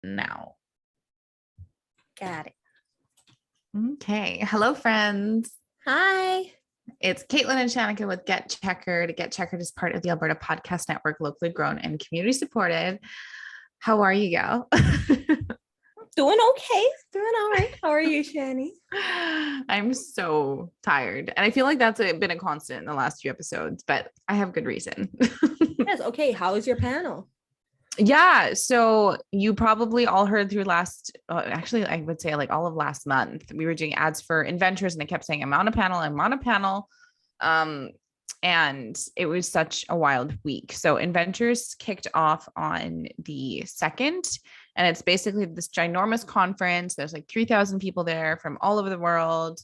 now. Got it. Okay. Hello, friends. Hi. It's Caitlin and Shanika with Get Checkered. Get Checkered is part of the Alberta Podcast Network, locally grown and community supported. How are you, gal? Doing okay. Doing all right. How are you, Shani? I'm so tired. And I feel like that's been a constant in the last few episodes, but I have good reason. Yes. Okay. How is your panel? Yeah, so you probably all heard through actually, I would say like all of last month, we were doing ads for Inventors and I kept saying, I'm on a panel. And it was such a wild week. So Inventors kicked off on the 2nd, and it's basically this ginormous conference. There's like 3,000 people there from all over the world.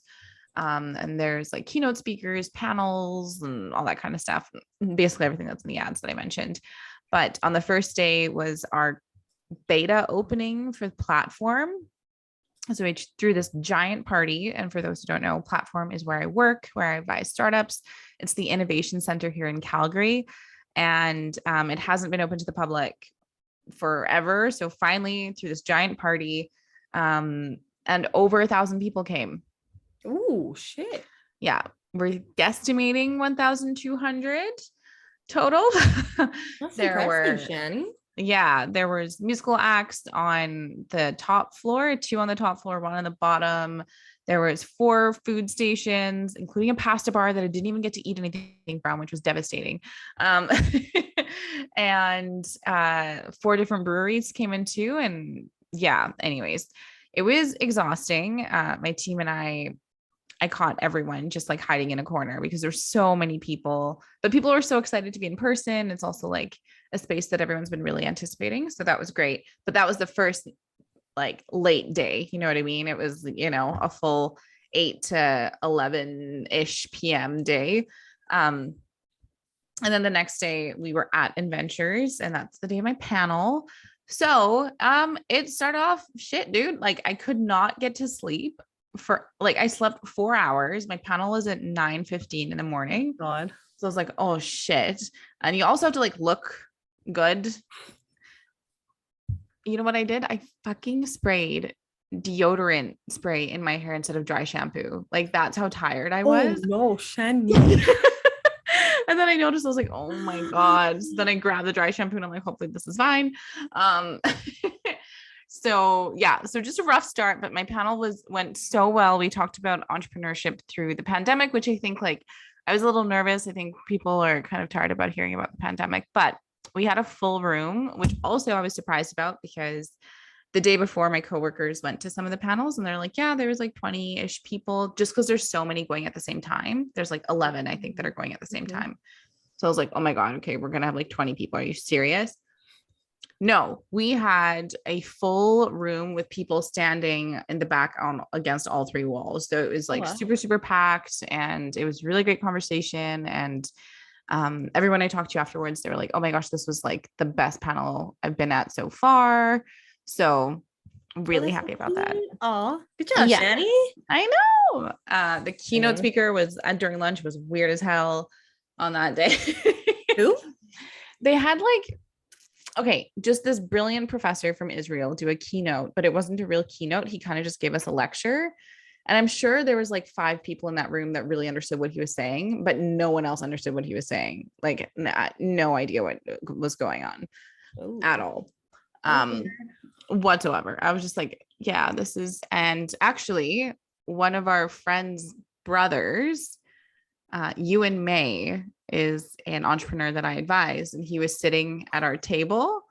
And there's like keynote speakers, panels, and all that kind of stuff. Basically everything that's in the ads that I mentioned. But on the first day was our beta opening for the platform. So we threw this giant party. And for those who don't know, Platform is where I work, where I advise startups. It's the innovation center here in Calgary. And it hasn't been open to the public forever. So finally, through this giant party, and over 1,000 people came. Ooh, shit. Yeah. We're guesstimating 1,200 total. That's there impressive, Shani. There was musical acts on the top floor, 2 on the top floor, 1 on the bottom. There was 4 food stations, including a pasta bar that I didn't even get to eat anything from, which was devastating. And 4 different breweries came in too. And yeah, anyways, it was exhausting. My team and I caught everyone just like hiding in a corner because there's so many people, but people were so excited to be in person. It's also like a space that everyone's been really anticipating. So that was great. But that was the first like late day. You know what I mean? It was, a full 8 to 11-ish PM day. And then the next day we were at Inventures, and that's the day of my panel. So it started off shit, dude. Like I could not get to sleep. I slept 4 hours. My panel was at 9:15 in the morning. Oh, God. So I was like, oh shit. And you also have to like look good. You know what I did? I fucking sprayed deodorant spray in my hair instead of dry shampoo. Like that's how tired I was. Oh no, Shani. And then I noticed, I was like, oh my God. So then I grabbed the dry shampoo and I'm like, hopefully this is fine. So just a rough start, but my panel went so well. We talked about entrepreneurship through the pandemic, which I think like I was a little nervous. I think people are kind of tired about hearing about the pandemic, but we had a full room, which also I was surprised about because the day before my coworkers went to some of the panels and they're like, yeah, there was like 20-ish people just because there's so many going at the same time. There's like 11, I think, that are going at the same time. So I was like, oh my God, okay, we're going to have like 20 people. Are you serious? No, we had a full room with people standing in the back against all 3 walls. So it was like super, super packed, and it was really great conversation. And everyone I talked to afterwards, they were like, oh my gosh, this was like the best panel I've been at so far. So really happy about that. Oh, good job, Shani. I know. The keynote speaker was during lunch was weird as hell on that day. Who? They had just this brilliant professor from Israel do a keynote, but it wasn't a real keynote. He kind of just gave us a lecture. And I'm sure there was like 5 people in that room that really understood what he was saying, but no one else understood what he was saying. Like no idea what was going on at all. Whatsoever. I was just like, yeah, this is, and actually one of our friends' brothers, Ewan May, is an entrepreneur that I advise, and he was sitting at our table,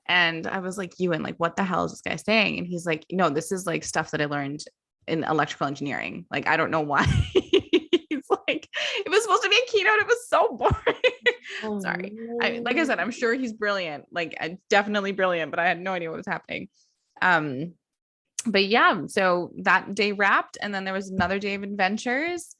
and I was like, Ewan, like, what the hell is this guy saying? And he's like, no, this is like stuff that I learned in electrical engineering. Like, I don't know why. He's like, it was supposed to be a keynote. It was so boring. Sorry. Like I said, I'm sure he's brilliant, like definitely brilliant, but I had no idea what was happening. But yeah, so that day wrapped, and then there was another day of adventures.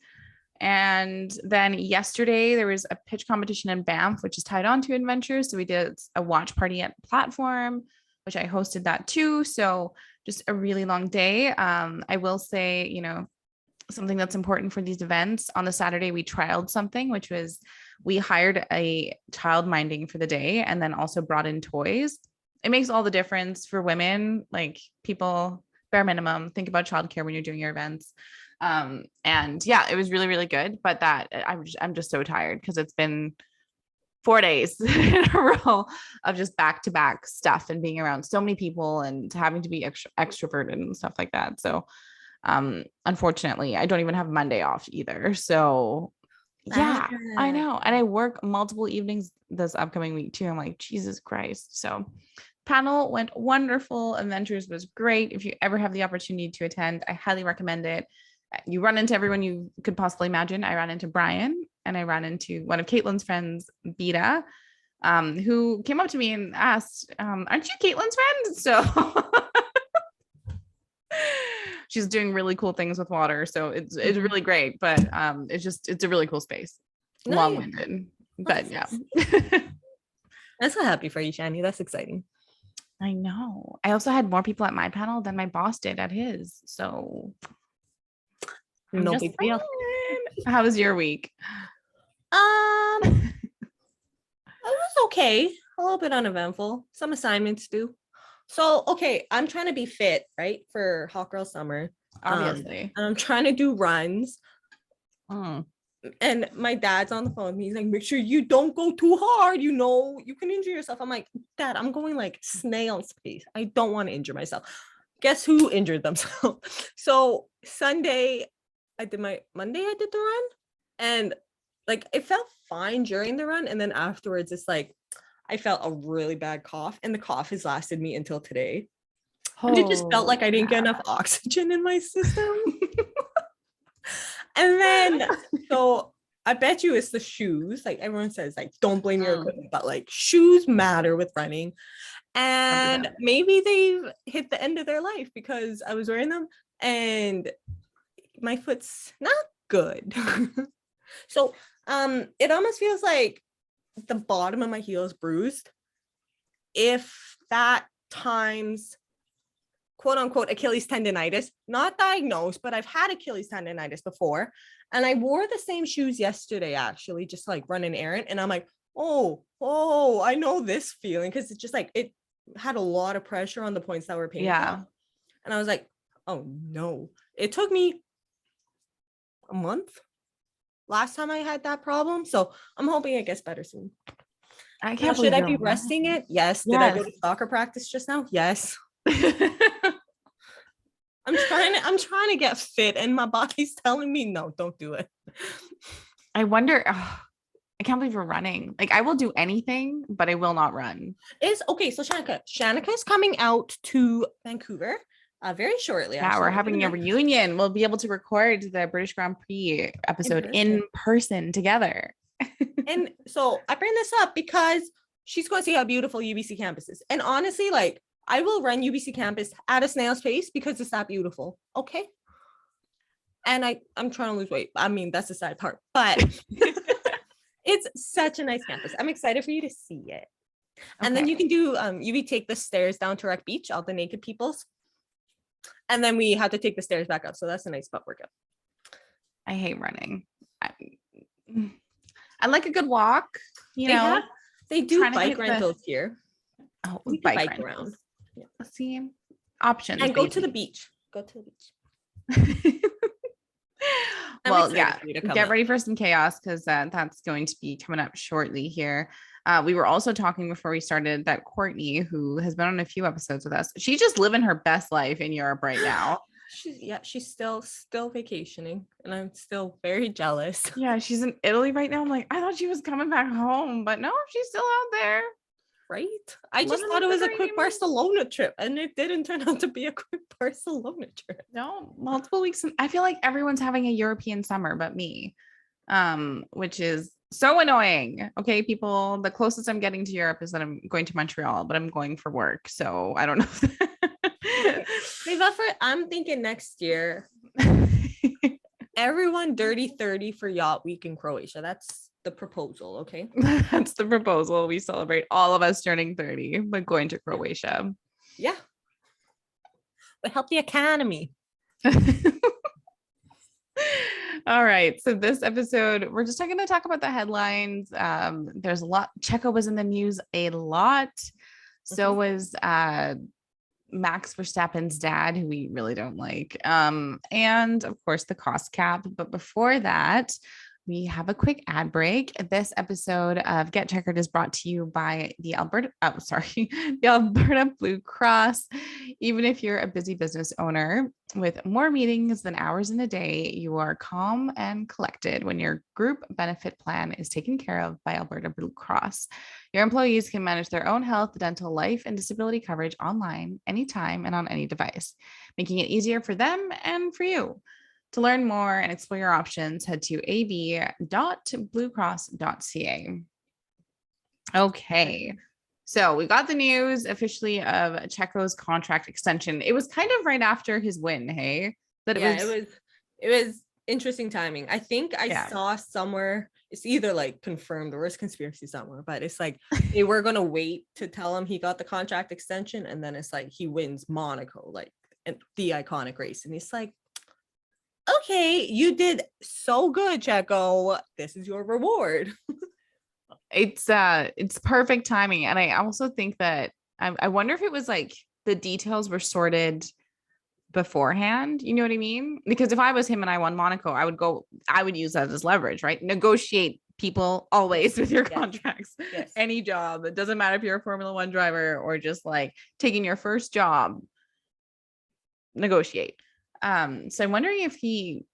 And then yesterday there was a pitch competition in Banff, which is tied on to Adventures. So we did a watch party at Platform, which I hosted that too. So just a really long day. I will say, something that's important for these events. On the Saturday, we trialed something, which was we hired a child minding for the day and then also brought in toys. it makes all the difference for women. Like people, bare minimum, think about childcare when you're doing your events. And yeah, it was really, really good. But that I'm just so tired because it's been 4 days in a row of just back to back stuff and being around so many people and having to be extroverted and stuff like that. So unfortunately, I don't even have Monday off either. So yeah, I know. And I work multiple evenings this upcoming week too. I'm like, Jesus Christ. So panel went wonderful. Adventures was great. If you ever have the opportunity to attend, I highly recommend it. You run into everyone you could possibly imagine. I ran into Brian and I ran into one of Caitlin's friends, Beta, who came up to me and asked, aren't you Caitlin's friend? So she's doing really cool things with water. So it's really great, but it's a really cool space. Nice. Long-winded, but yeah. I'm so happy for you, Shani. That's exciting. I know. I also had more people at my panel than my boss did at his. So no big deal. How was your week? It was okay. A little bit uneventful. Some assignments due. So, okay, I'm trying to be fit, right, for Hot Girl Summer. Obviously. And I'm trying to do runs. And my dad's on the phone. He's like, make sure you don't go too hard. You know, you can injure yourself. I'm like, Dad, I'm going like snail's pace. I don't want to injure myself. Guess who injured themselves? So Monday I did the run. And like, it felt fine during the run. And then afterwards, it's like, I felt a really bad cough, and the cough has lasted me until today. And it just felt like I didn't get enough oxygen in my system. And then, so I bet you it's the shoes. Like everyone says, like, don't blame your equipment, but like shoes matter with running. And maybe they've hit the end of their life because I was wearing them and my foot's not good. So it almost feels like the bottom of my heel is bruised. If that times quote unquote Achilles tendonitis, not diagnosed, but I've had Achilles tendonitis before. And I wore the same shoes yesterday, actually, just like run an errand. And I'm like, oh, I know this feeling. Cause it's just like, it had a lot of pressure on the points that were painful. Yeah. And I was like, oh no, it took me a month last time I had that problem. So I'm hoping it gets better soon. I can't. Should I be resting it? Yes. Did I go to soccer practice just now? Yes. I'm trying to get fit and my body's telling me no, don't do it. I wonder, I can't believe we're running. Like I will do anything, but I will not run. It's okay. So Shanika is coming out to Vancouver very shortly. Yeah, actually. We're having a reunion. We'll be able to record the British Grand Prix episode in person together. And so I bring this up because she's going to see how beautiful UBC campus is. And honestly, like, I will run UBC campus at a snail's pace because it's that beautiful. Okay. And I'm trying to lose weight. I mean, that's the side part, but it's such a nice campus. I'm excited for you to see it. And then you can do, you take the stairs down to Rec Beach, all the naked peoples. And then we have to take the stairs back up. So that's a nice butt workout. I hate running. I like a good walk. They do bike rentals here. Oh, bike around. Yeah. Let's see options. And go to the beach. Well, yeah. Get ready for some chaos because that's going to be coming up shortly here. We were also talking before we started that Courtney, who has been on a few episodes with us, she's just living her best life in Europe right now. She's still vacationing, and I'm still very jealous. Yeah, she's in Italy right now. I'm like, I thought she was coming back home, but no, she's still out there. Right? I just thought it was a quick Barcelona trip, and it didn't turn out to be a quick Barcelona trip. No, multiple weeks. I feel like everyone's having a European summer, but me, which is so annoying. Okay, people, the closest I'm getting to Europe is that I'm going to Montreal, but I'm going for work, so I don't know. I'm thinking next year. Everyone dirty 30 for yacht week in Croatia. That's the proposal. Okay. That's the proposal. We celebrate all of us turning 30, but going to Croatia. Yeah. But help the economy. All right. So this episode, we're just going to talk about the headlines. There's a lot. Checo was in the news a lot. So was Max Verstappen's dad, who we really don't like. And of course the cost cap. But before that, we have a quick ad break. This episode of Get Checkered is brought to you by the the Alberta Blue Cross. Even if you're a busy business owner with more meetings than hours in a day, you are calm and collected when your group benefit plan is taken care of by Alberta Blue Cross. Your employees can manage their own health, dental, life, and disability coverage online, anytime, and on any device, making it easier for them and for you. To learn more and explore your options, head to ab.bluecross.ca. Okay. So we got the news officially of Checo's contract extension. It was kind of right after his win, hey? It was interesting timing. I think I saw somewhere, it's either like confirmed or it's conspiracy somewhere, but it's like they were gonna wait to tell him he got the contract extension, and then it's like he wins Monaco, like the iconic race, and he's like, okay, you did so good, Checo. This is your reward. It's perfect timing. And I also think that I wonder if it was like the details were sorted beforehand. You know what I mean? Because if I was him and I won Monaco, I would use that as leverage, right? Negotiate people always with your contracts. Yes. Any job. It doesn't matter if you're a Formula One driver or just like taking your first job. Negotiate. So I'm wondering if they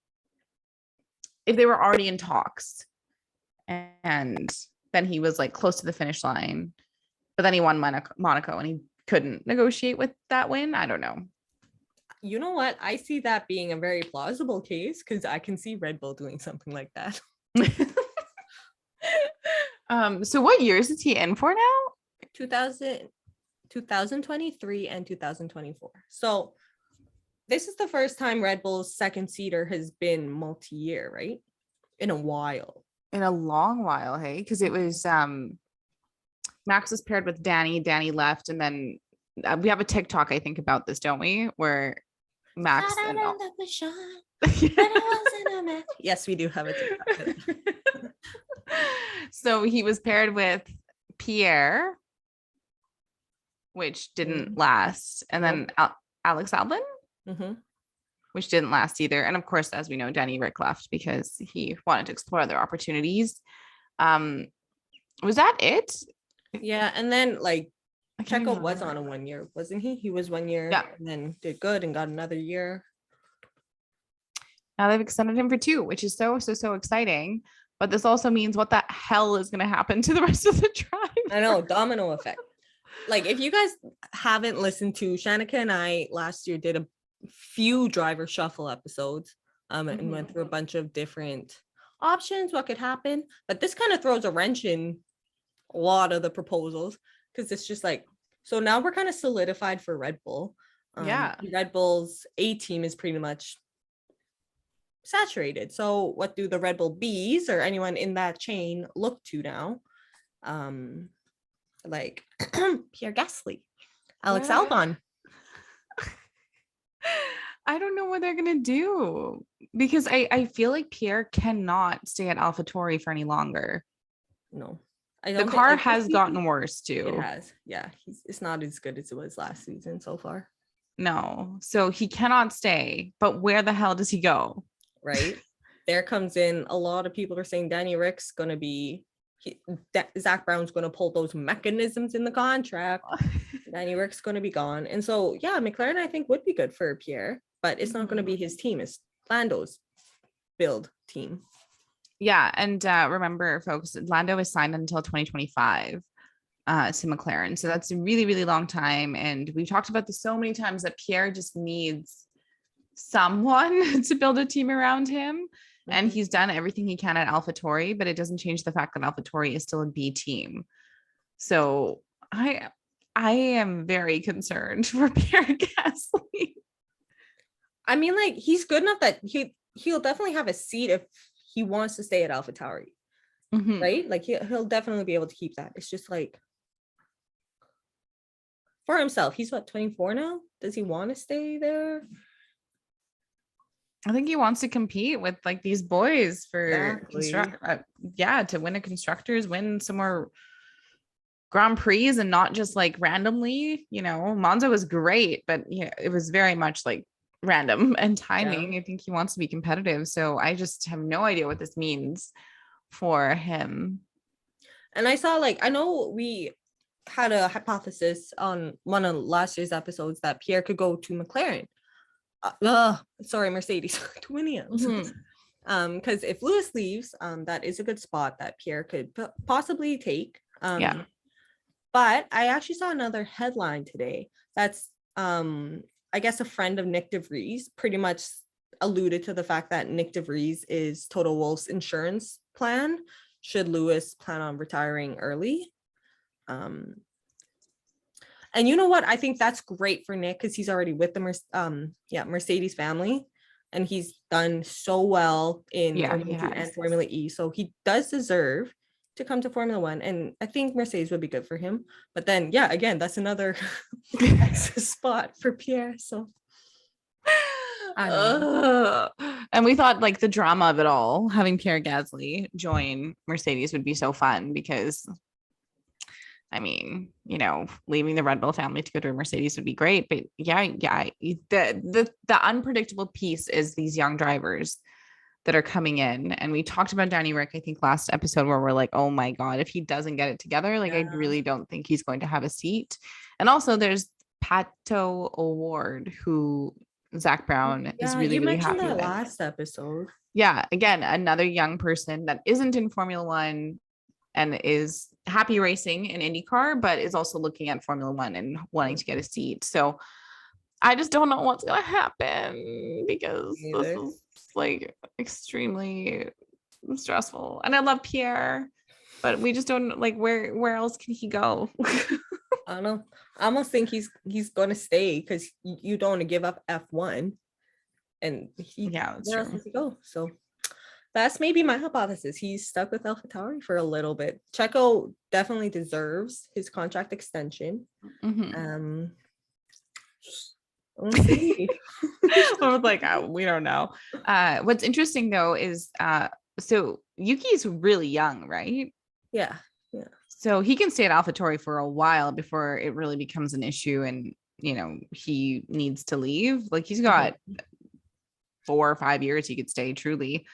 were already in talks and then he was like close to the finish line, but then he won Monaco and he couldn't negotiate with that win. I don't know. You know what? I see that being a very plausible case because I can see Red Bull doing something like that. So what years is he in for now? 2023 and 2024. So this is the first time Red Bull's second seater has been multi-year, right? In a while. In a long while, hey? Because it was Max was paired with Danny. Danny left, and then we have a TikTok, I think, about this, don't we? Where Max Yes, we do have a TikTok. So he was paired with Pierre, which didn't last, and then Alex Albon. Which didn't last either. And of course, as we know, Danny Rick left because he wanted to explore other opportunities. Was that it? Yeah. And then like Checo was on a 1 year, wasn't he? He was 1 year and then did good and got another year. Now they've extended him for 2, which is so exciting. But this also means what the hell is going to happen to the rest of the drive? I know, domino effect. Like if you guys haven't listened to Shanika and I last year did a few driver shuffle episodes and went through a bunch of different options, what could happen, but this kind of throws a wrench in a lot of the proposals because it's just like, so now we're kind of solidified for Red Bull. Red Bull's A team is pretty much saturated, so what do the Red Bull Bs or anyone in that chain look to now? Like Pierre Gasly, Alex Albon. I don't know what they're going to do because I feel like Pierre cannot stay at AlphaTauri for any longer. No, the car has gotten worse too. It has. Yeah. It's not as good as it was last season so far. No. So he cannot stay, but where the hell does he go? Right. There comes in a lot of people are saying Danny Rick's going to be, Zach Brown's going to pull those mechanisms in the contract. Danny Rick's going to be gone. And so, yeah, McLaren, I think, would be good for Pierre, but it's not going to be his team. It's Lando's build team. Yeah. And remember, folks, Lando is signed until 2025 to McLaren. So that's a really, really long time. And we've talked about this so many times that Pierre just needs someone to build a team around him. And he's done everything he can at AlphaTauri, but it doesn't change the fact that AlphaTauri is still a B team. So I am very concerned for Pierre Gasly. I mean, like, he's good enough that he'll definitely have a seat if he wants to stay at AlphaTauri, right? Like he'll definitely be able to keep that. It's just like for himself, he's what, 24 now? Does he want to stay there? I think he wants to compete with like these boys for to win a constructors, win some more Grand Prix and not just like randomly. Monza was great, but yeah, it was very much like random and timing. Yeah. I think he wants to be competitive. So I just have no idea what this means for him. And I know we had a hypothesis on one of last year's episodes that Pierre could go to McLaren. Sorry, Mercedes, to Williams. Because if Lewis leaves, that is a good spot that Pierre could possibly take. Yeah. But I actually saw another headline today that's I guess a friend of Nick DeVries pretty much alluded to the fact that Nick DeVries is Toto Wolff's insurance plan should Lewis plan on retiring early. And you know what? I think that's great for Nick because he's already with the Mercedes family, and he's done so well in Formula 2 and Formula E. So he does deserve to come to Formula 1, and I think Mercedes would be good for him. But then, yeah, again, that's another spot for Pierre. So. And we thought like the drama of it all, having Pierre Gasly join Mercedes would be so fun because I mean, leaving the Red Bull family to go to a Mercedes would be great. But yeah, the unpredictable piece is these young drivers that are coming in. And we talked about Danny Rick, I think last episode, where we're like, oh my God, if he doesn't get it together, like I really don't think he's going to have a seat. And also there's Pato O'Ward, who Zach Brown is really, really happy with. Last episode. Yeah, again, another young person that isn't in Formula One and is happy racing in IndyCar, but is also looking at Formula One and wanting to get a seat. So I just don't know what's gonna happen because this is like extremely stressful. And I love Pierre, but we just don't like where else can he go? I don't know. I almost think he's going to stay because you don't want to give up F1, and where else does he go? So that's maybe my hypothesis. He's stuck with AlphaTauri for a little bit. Checo definitely deserves his contract extension. Mm-hmm. We'll see. I was like, we don't know. What's interesting though is so Yuki's really young, right? Yeah. So he can stay at AlphaTauri for a while before it really becomes an issue and he needs to leave. Like he's got 4 or 5 years he could stay truly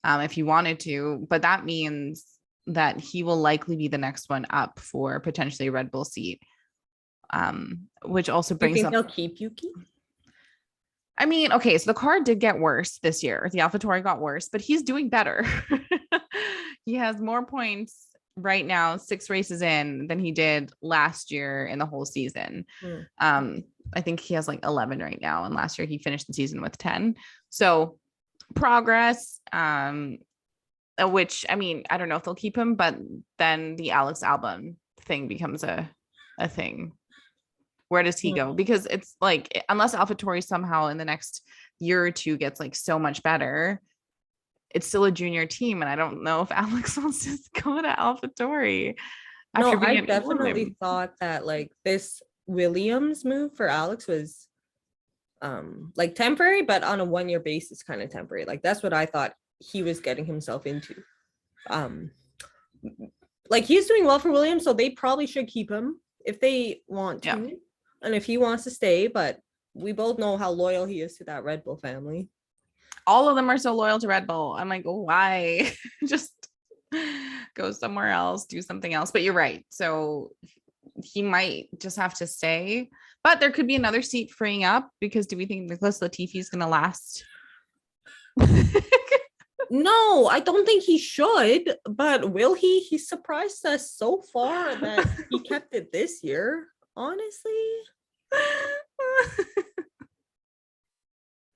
if he wanted to, but that means that he will likely be the next one up for potentially a Red Bull seat, which also brings up. They'll keep Yuki? I mean, okay, so the car did get worse this year. The AlphaTauri got worse, but he's doing better. He has more points right now, 6 races in, than he did last year in the whole season. I think he has like 11 right now, and last year he finished the season with 10. So progress, which I mean, I don't know if they'll keep him, but then the Alex Albon thing becomes a thing. Where does he go? Because it's like, unless AlphaTauri somehow in the next year or two gets like so much better, it's still a junior team. And I don't know if Alex wants to go to AlphaTauri. No, I definitely thought that like this Williams move for Alex was like temporary, but on a 1-year basis, kind of temporary. Like that's what I thought he was getting himself into. Like he's doing well for Williams, so they probably should keep him if they want to. Yeah. And if he wants to stay, but we both know how loyal he is to that Red Bull family. All of them are so loyal to Red Bull. I'm like, why? Just go somewhere else, do something else. But you're right. So he might just have to stay. But there could be another seat freeing up, because do we think Nicholas Latifi is going to last? No, I don't think he should. But will he? He surprised us so far that he kept it this year, honestly.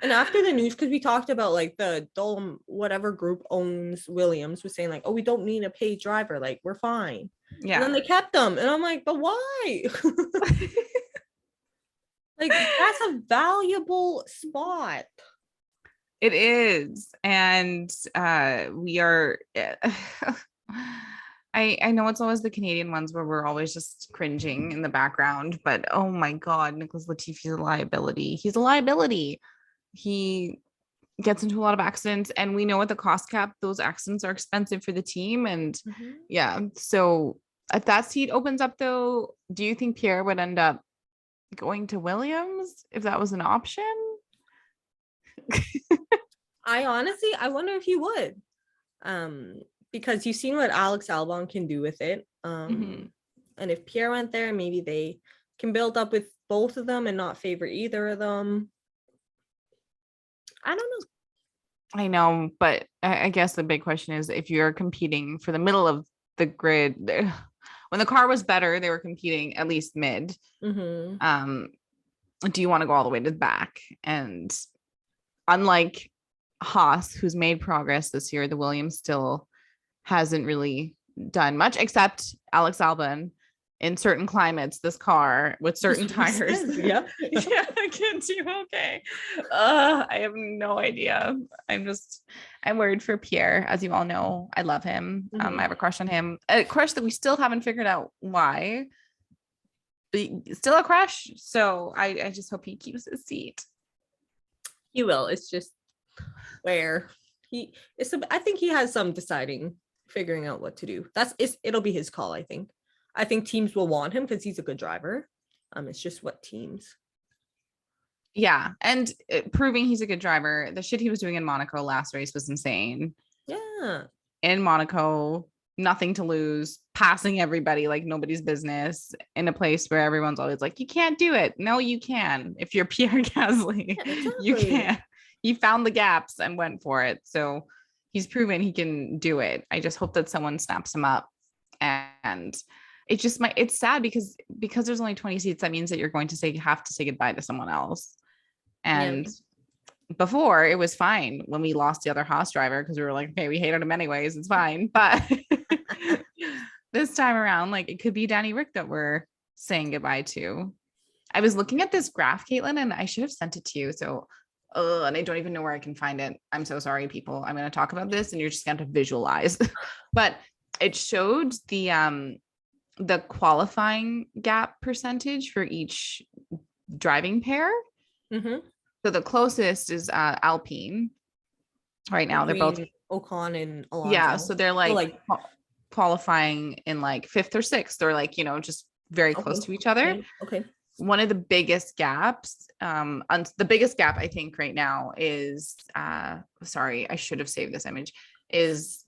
And after the news, because we talked about like the Dole, whatever group owns Williams, was saying like, oh, we don't need a paid driver, like we're fine. Yeah. And then they kept them, and I'm like, but why? Like that's a valuable spot. It is, and we are. I know it's always the Canadian ones where we're always just cringing in the background, but oh my God, Nicholas Latifi is a liability. He's a liability. He gets into a lot of accidents, and we know at the cost cap, those accidents are expensive for the team. And yeah, so If that seat opens up though, do you think Pierre would end up going to Williams if that was an option? I wonder if he would. Because you've seen what Alex Albon can do with it. And if Pierre went there, maybe they can build up with both of them and not favor either of them. I don't know. I know, but I guess the big question is if you're competing for the middle of the grid, when the car was better, they were competing at least mid. Do you want to go all the way to the back? And unlike Haas, who's made progress this year, the Williams still hasn't really done much, except Alex Albon in certain climates, this car with certain tires. Yeah. I can do okay. I have no idea. I'm worried for Pierre, as you all know. I love him. I have a crush on him, a crush that we still haven't figured out why, but still a crush. So I just hope he keeps his seat. He will. It's just where I think he has some figuring out what to do. It'll be his call. I think teams will want him because he's a good driver. It's just what teams. Yeah, and proving he's a good driver. The shit he was doing in Monaco last race was insane. Yeah. In Monaco, nothing to lose, passing everybody like nobody's business in a place where everyone's always like, you can't do it. No, you can. If you're Pierre Gasly, yeah, exactly. You can. He found the gaps and went for it. So he's proven he can do it. I just hope that someone snaps him up. And it's sad because there's only 20 seats. That means that you're going to have to say goodbye to someone else. And before it was fine when we lost the other Haas driver because we were like, okay, we hated him anyways. It's fine. But this time around, like it could be Danny Rick that we're saying goodbye to. I was looking at this graph, Caitlin, and I should have sent it to you. So, and I don't even know where I can find it. I'm so sorry, people. I'm going to talk about this and you're just going to visualize. But it showed the qualifying gap percentage for each driving pair. So the closest is Alpine right now. They're both Ocon and Alonso. Yeah, so they're like qualifying in like fifth or sixth, or like, just very close to each other. Okay. One of the biggest gaps, the biggest gap I think right now is sorry, I should have saved this image, is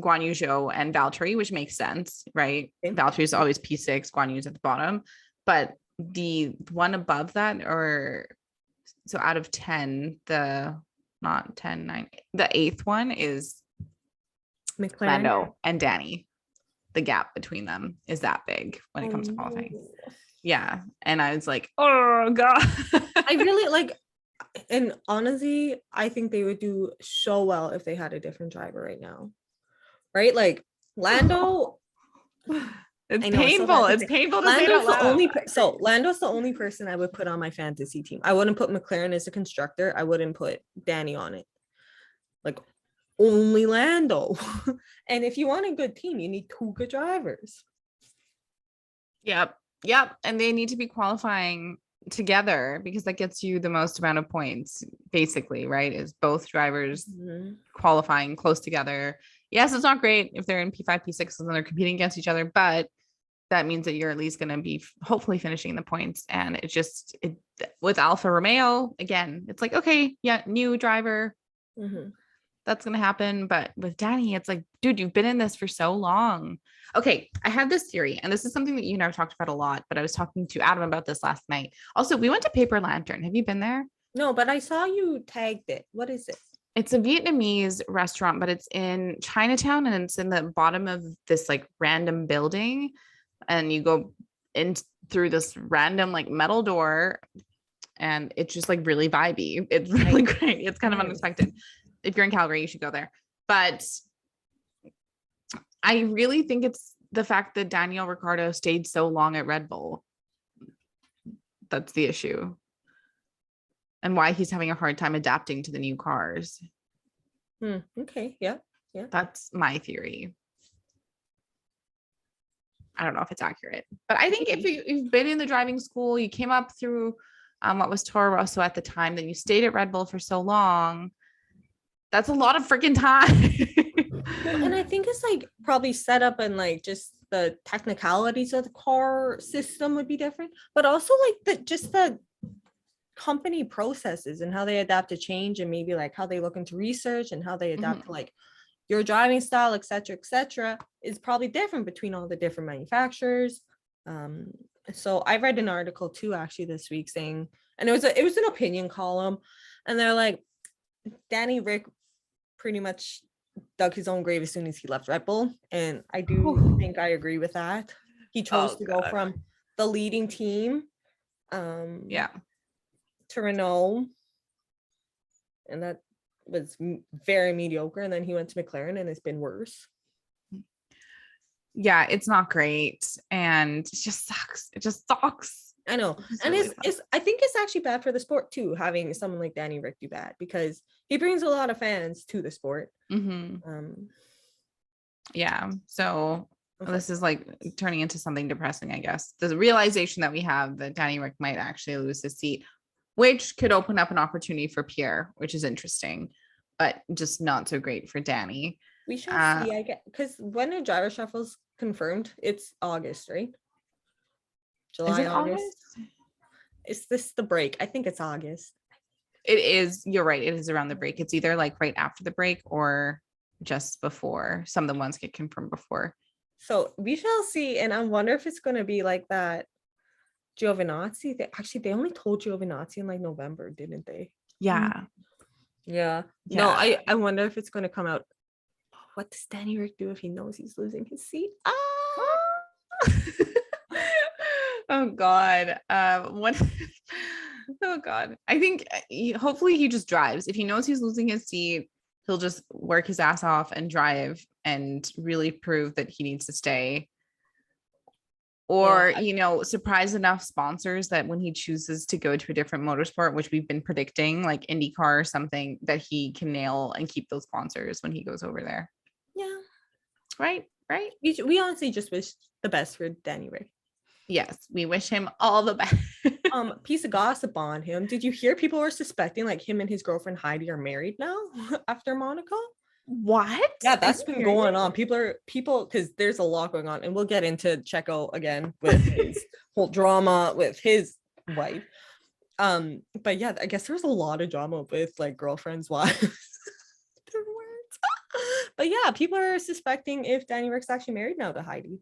Guan Yu Zhou and Valtteri, which makes sense, right? Okay. Valtteri is always P6, Guan Yu's at the bottom, but the one above that, or so out of 10, the 8th one is McLaren, Lando and Danny. The gap between them is that big when it comes to qualifying. Yeah, and I was like, oh god. I really and honestly, I think they would do so well if they had a different driver right now. Right? Like Lando. It's painful. It's painful to say that loud. Lando's the only person I would put on my fantasy team. I wouldn't put McLaren as a constructor. I wouldn't put Danny on it. Like only Lando. And if you want a good team, you need 2 good drivers. Yep. And they need to be qualifying together because that gets you the most amount of points, basically, right? Is both drivers qualifying close together. Yes, it's not great if they're in P5, P6 and they're competing against each other, but that means that you're at least going to be hopefully finishing the points. And with Alfa Romeo, again, it's like, okay, yeah, new driver. That's going to happen. But with Danny, it's like, dude, you've been in this for so long. Okay, I have this theory, and this is something that you and I have talked about a lot, but I was talking to Adam about this last night. Also, we went to Paper Lantern. Have you been there? No, but I saw you tagged it. What is it? It's a Vietnamese restaurant, but it's in Chinatown and it's in the bottom of this like random building. And you go in through this random like metal door and it's just like really vibey. It's really great. It's kind of unexpected. If you're in Calgary, you should go there. But I really think it's the fact that Daniel Ricciardo stayed so long at Red Bull. That's the issue. And why he's having a hard time adapting to the new cars. Okay. Yeah. That's my theory. I don't know if it's accurate, but I think if you've been in the driving school, you came up through what was Toro Rosso at the time, then you stayed at Red Bull for so long. That's a lot of freaking time. And I think it's like probably set up and like just the technicalities of the car system would be different, but also like the company processes and how they adapt to change, and maybe like how they look into research and how they adapt to like your driving style, etc., is probably different between all the different manufacturers. So I read an article too actually this week saying, and it was an opinion column, and they're like, Danny Rick pretty much dug his own grave as soon as he left Red Bull, and I do think I agree with that. He chose to go from the leading team to Renault, and that was very mediocre, and then he went to McLaren and it's been worse. Yeah, it's not great, and it just sucks. I know. And really it's I think it's actually bad for the sport too, having someone like Danny Rick do bad, because he brings a lot of fans to the sport. Yeah, so this is like turning into something depressing, I guess. The realization that we have that Danny Rick might actually lose his seat, which could open up an opportunity for Pierre, which is interesting, but just not so great for Danny. We shall see, I guess, because when a driver shuffle's confirmed, it's August, right? July, August. Is this the break? I think it's August. It is. You're right. It is around the break. It's either like right after the break or just before. Some of the ones get confirmed before. So we shall see. And I wonder if it's going to be like that Giovinazzi. They only told Giovinazzi in like November, didn't they? Yeah. Yeah. No, I wonder if it's going to come out. What does Danny Rick do if he knows he's losing his seat? Oh God. Oh God. I think hopefully he just drives. If he knows he's losing his seat, he'll just work his ass off and drive and really prove that he needs to stay. Or, surprise enough sponsors that when he chooses to go to a different motorsport, which we've been predicting, like IndyCar or something, that he can nail and keep those sponsors when he goes over there. Yeah. Right. We honestly just wish the best for Danny Rick. Yes, we wish him all the best. Piece of gossip on him. Did you hear people were suspecting like him and his girlfriend Heidi are married now after Monaco? What? Yeah, that's been going on. People, because there's a lot going on, and we'll get into Checo again with his whole drama with his wife. But yeah, I guess there's a lot of drama with like girlfriends' wives. But yeah, people are suspecting if Danny Rick's actually married now to Heidi.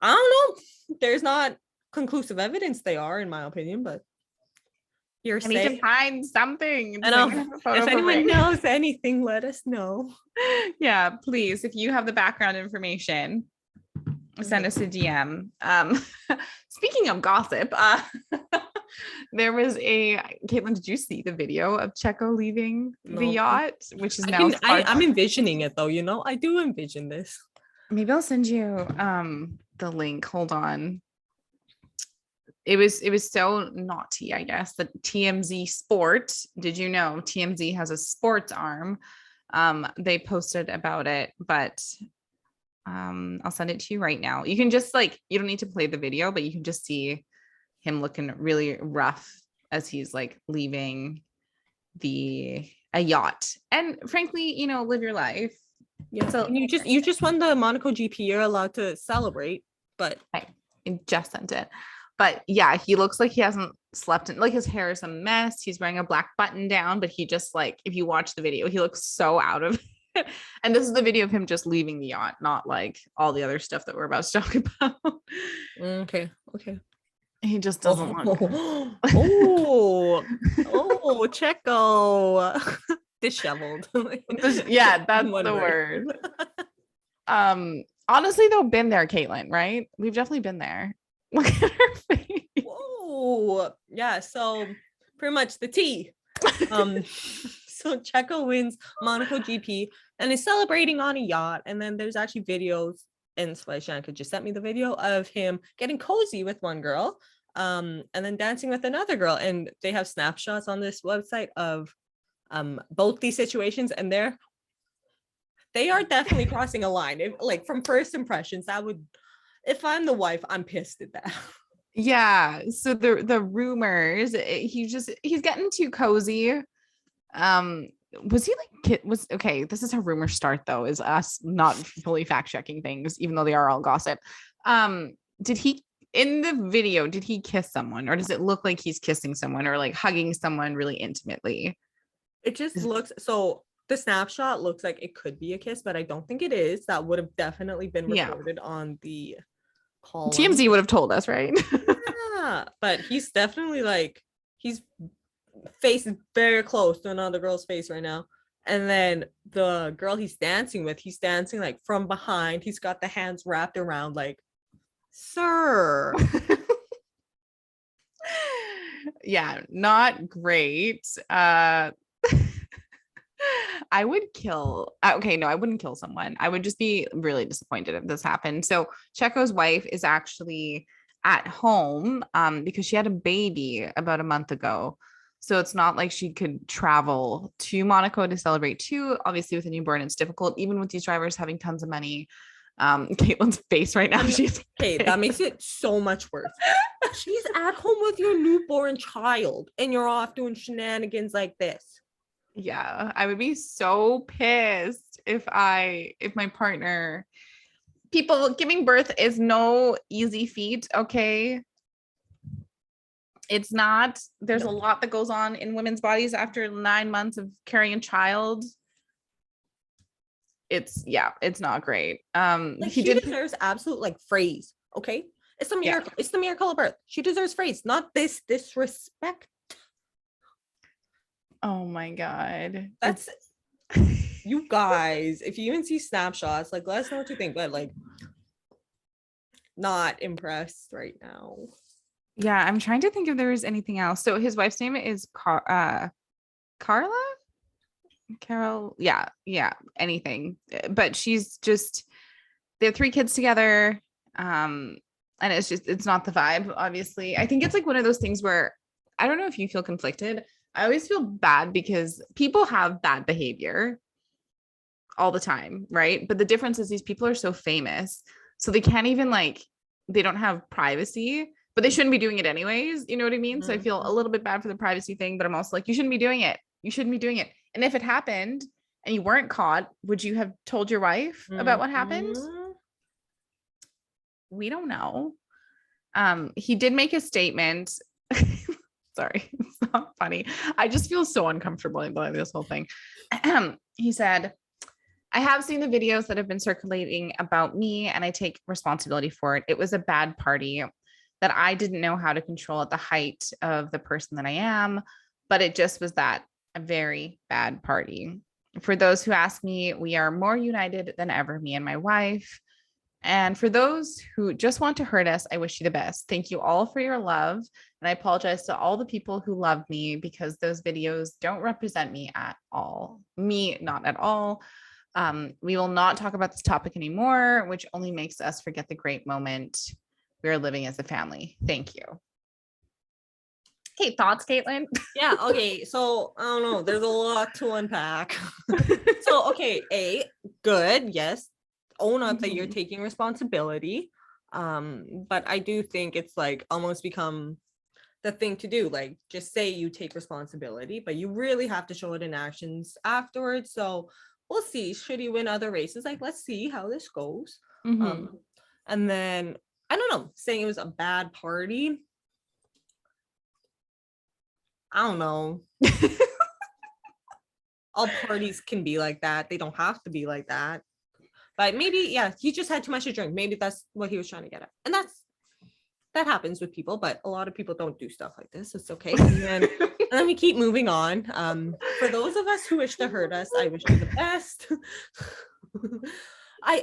I don't know. There's not conclusive evidence they are, in my opinion, but I need to find something. I know. If anyone knows anything, let us know. Yeah, please. If you have the background information, send us a DM. Speaking of gossip, there was Caitlin, did you see the video of Checo leaving the yacht, which is now I'm envisioning it though, I do envision this. Maybe I'll send you the link. Hold on. It was so naughty, I guess, that TMZ Sport, did you know TMZ has a sports arm? They posted about it, but I'll send it to you right now. You can just you don't need to play the video, but you can just see him looking really rough as he's like leaving a yacht. And frankly, live your life. Yeah, so you just won the Monaco GP. You're allowed to celebrate, but I just sent it. But yeah, he looks like he hasn't slept in, like his hair is a mess. He's wearing a black button down, but he just if you watch the video, he looks so out of it. And this is the video of him just leaving the yacht, not like all the other stuff that we're about to talk about. Okay. He just doesn't look. Checo. Disheveled. Yeah, that's the word. Honestly though, been there, Caitlin, right? We've definitely been there. Look at her face. Whoa. Yeah, so pretty much the tea. So Checo wins Monaco GP and is celebrating on a yacht, and then there's actually videos, and Shanka just sent me the video of him getting cozy with one girl and then dancing with another girl, and they have snapshots on this website of both these situations, and they are definitely crossing a line. From first impressions, if I'm the wife, I'm pissed at that. Yeah, so the rumors, he's getting too cozy. was he like was okay, this is how rumors start though, is us not fully fact checking things even though they are all gossip. Did he, in the video, did he kiss someone, or does it look like he's kissing someone or like hugging someone really intimately? It just looks so, the snapshot looks like it could be a kiss, but I don't think it is. That would have definitely been recorded on the call. TMZ would have told us, right? Yeah, but he's definitely like, he's face is very close to another girl's face right now. And then the girl he's dancing with, he's dancing like from behind. He's got the hands wrapped around, like, sir. Yeah, not great. I would kill. Okay, no, I wouldn't kill someone. I would just be really disappointed if this happened. So Checo's wife is actually at home because she had a baby about a month ago. So it's not like she could travel to Monaco to celebrate too. Obviously, with a newborn, it's difficult, even with these drivers having tons of money. Caitlin's face right now. She's okay, that makes it so much worse. She's at home with your newborn child, and you're off doing shenanigans like this. Yeah, I would be so pissed if my partner, people, giving birth is no easy feat, okay? It's not. There's a lot that goes on in women's bodies after 9 months of carrying a child. It's not great. Like, he deserves absolute like praise, okay? It's a miracle. It's the miracle of birth. She deserves praise, not this disrespect. Oh my god. That's you guys, if you even see snapshots, like, let us know what you think, but like, not impressed right now. Yeah, I'm trying to think if there is anything else. So his wife's name is Carla? Carol, yeah, anything. But she's just, they have 3 kids together. And it's not the vibe, obviously. I think it's like one of those things where, I don't know if you feel conflicted. I always feel bad because people have bad behavior all the time, right? But the difference is these people are so famous, so they can't even like, they don't have privacy, but they shouldn't be doing it anyways. You know what I mean? Mm-hmm. So I feel a little bit bad for the privacy thing, but I'm also like, you shouldn't be doing it. You shouldn't be doing it. And if it happened and you weren't caught, would you have told your wife about what happened? We don't know. He did make a statement. Sorry, it's not funny. I just feel so uncomfortable about this whole thing. He said, I have seen the videos that have been circulating about me, and I take responsibility for it. It was a bad party that I didn't know how to control at the height of the person that I am, but it just was that, a very bad party. For those who ask me, we are more united than ever, me and my wife. And for those who just want to hurt us, I wish you the best. Thank you all for your love. And I apologize to all the people who love me, because those videos don't represent me at all. Me, not at all. We will not talk about this topic anymore, which only makes us forget the great moment we are living as a family. Thank you. Okay, thoughts, Caitlin? Yeah, okay. So I don't know. There's a lot to unpack. So, okay, good. Yes. Own up that you're taking responsibility. But I do think it's like almost become the thing to do. Like, just say you take responsibility, but you really have to show it in actions afterwards. So we'll see. Should he win other races? Like, let's see how this goes. And then I don't know, saying it was a bad party. I don't know. All parties can be like that. They don't have to be like that. But maybe, yeah, he just had too much to drink. Maybe that's what he was trying to get at. And that happens with people, but a lot of people don't do stuff like this. It's okay. And then we keep moving on. For those of us who wish to hurt us, I wish you the best.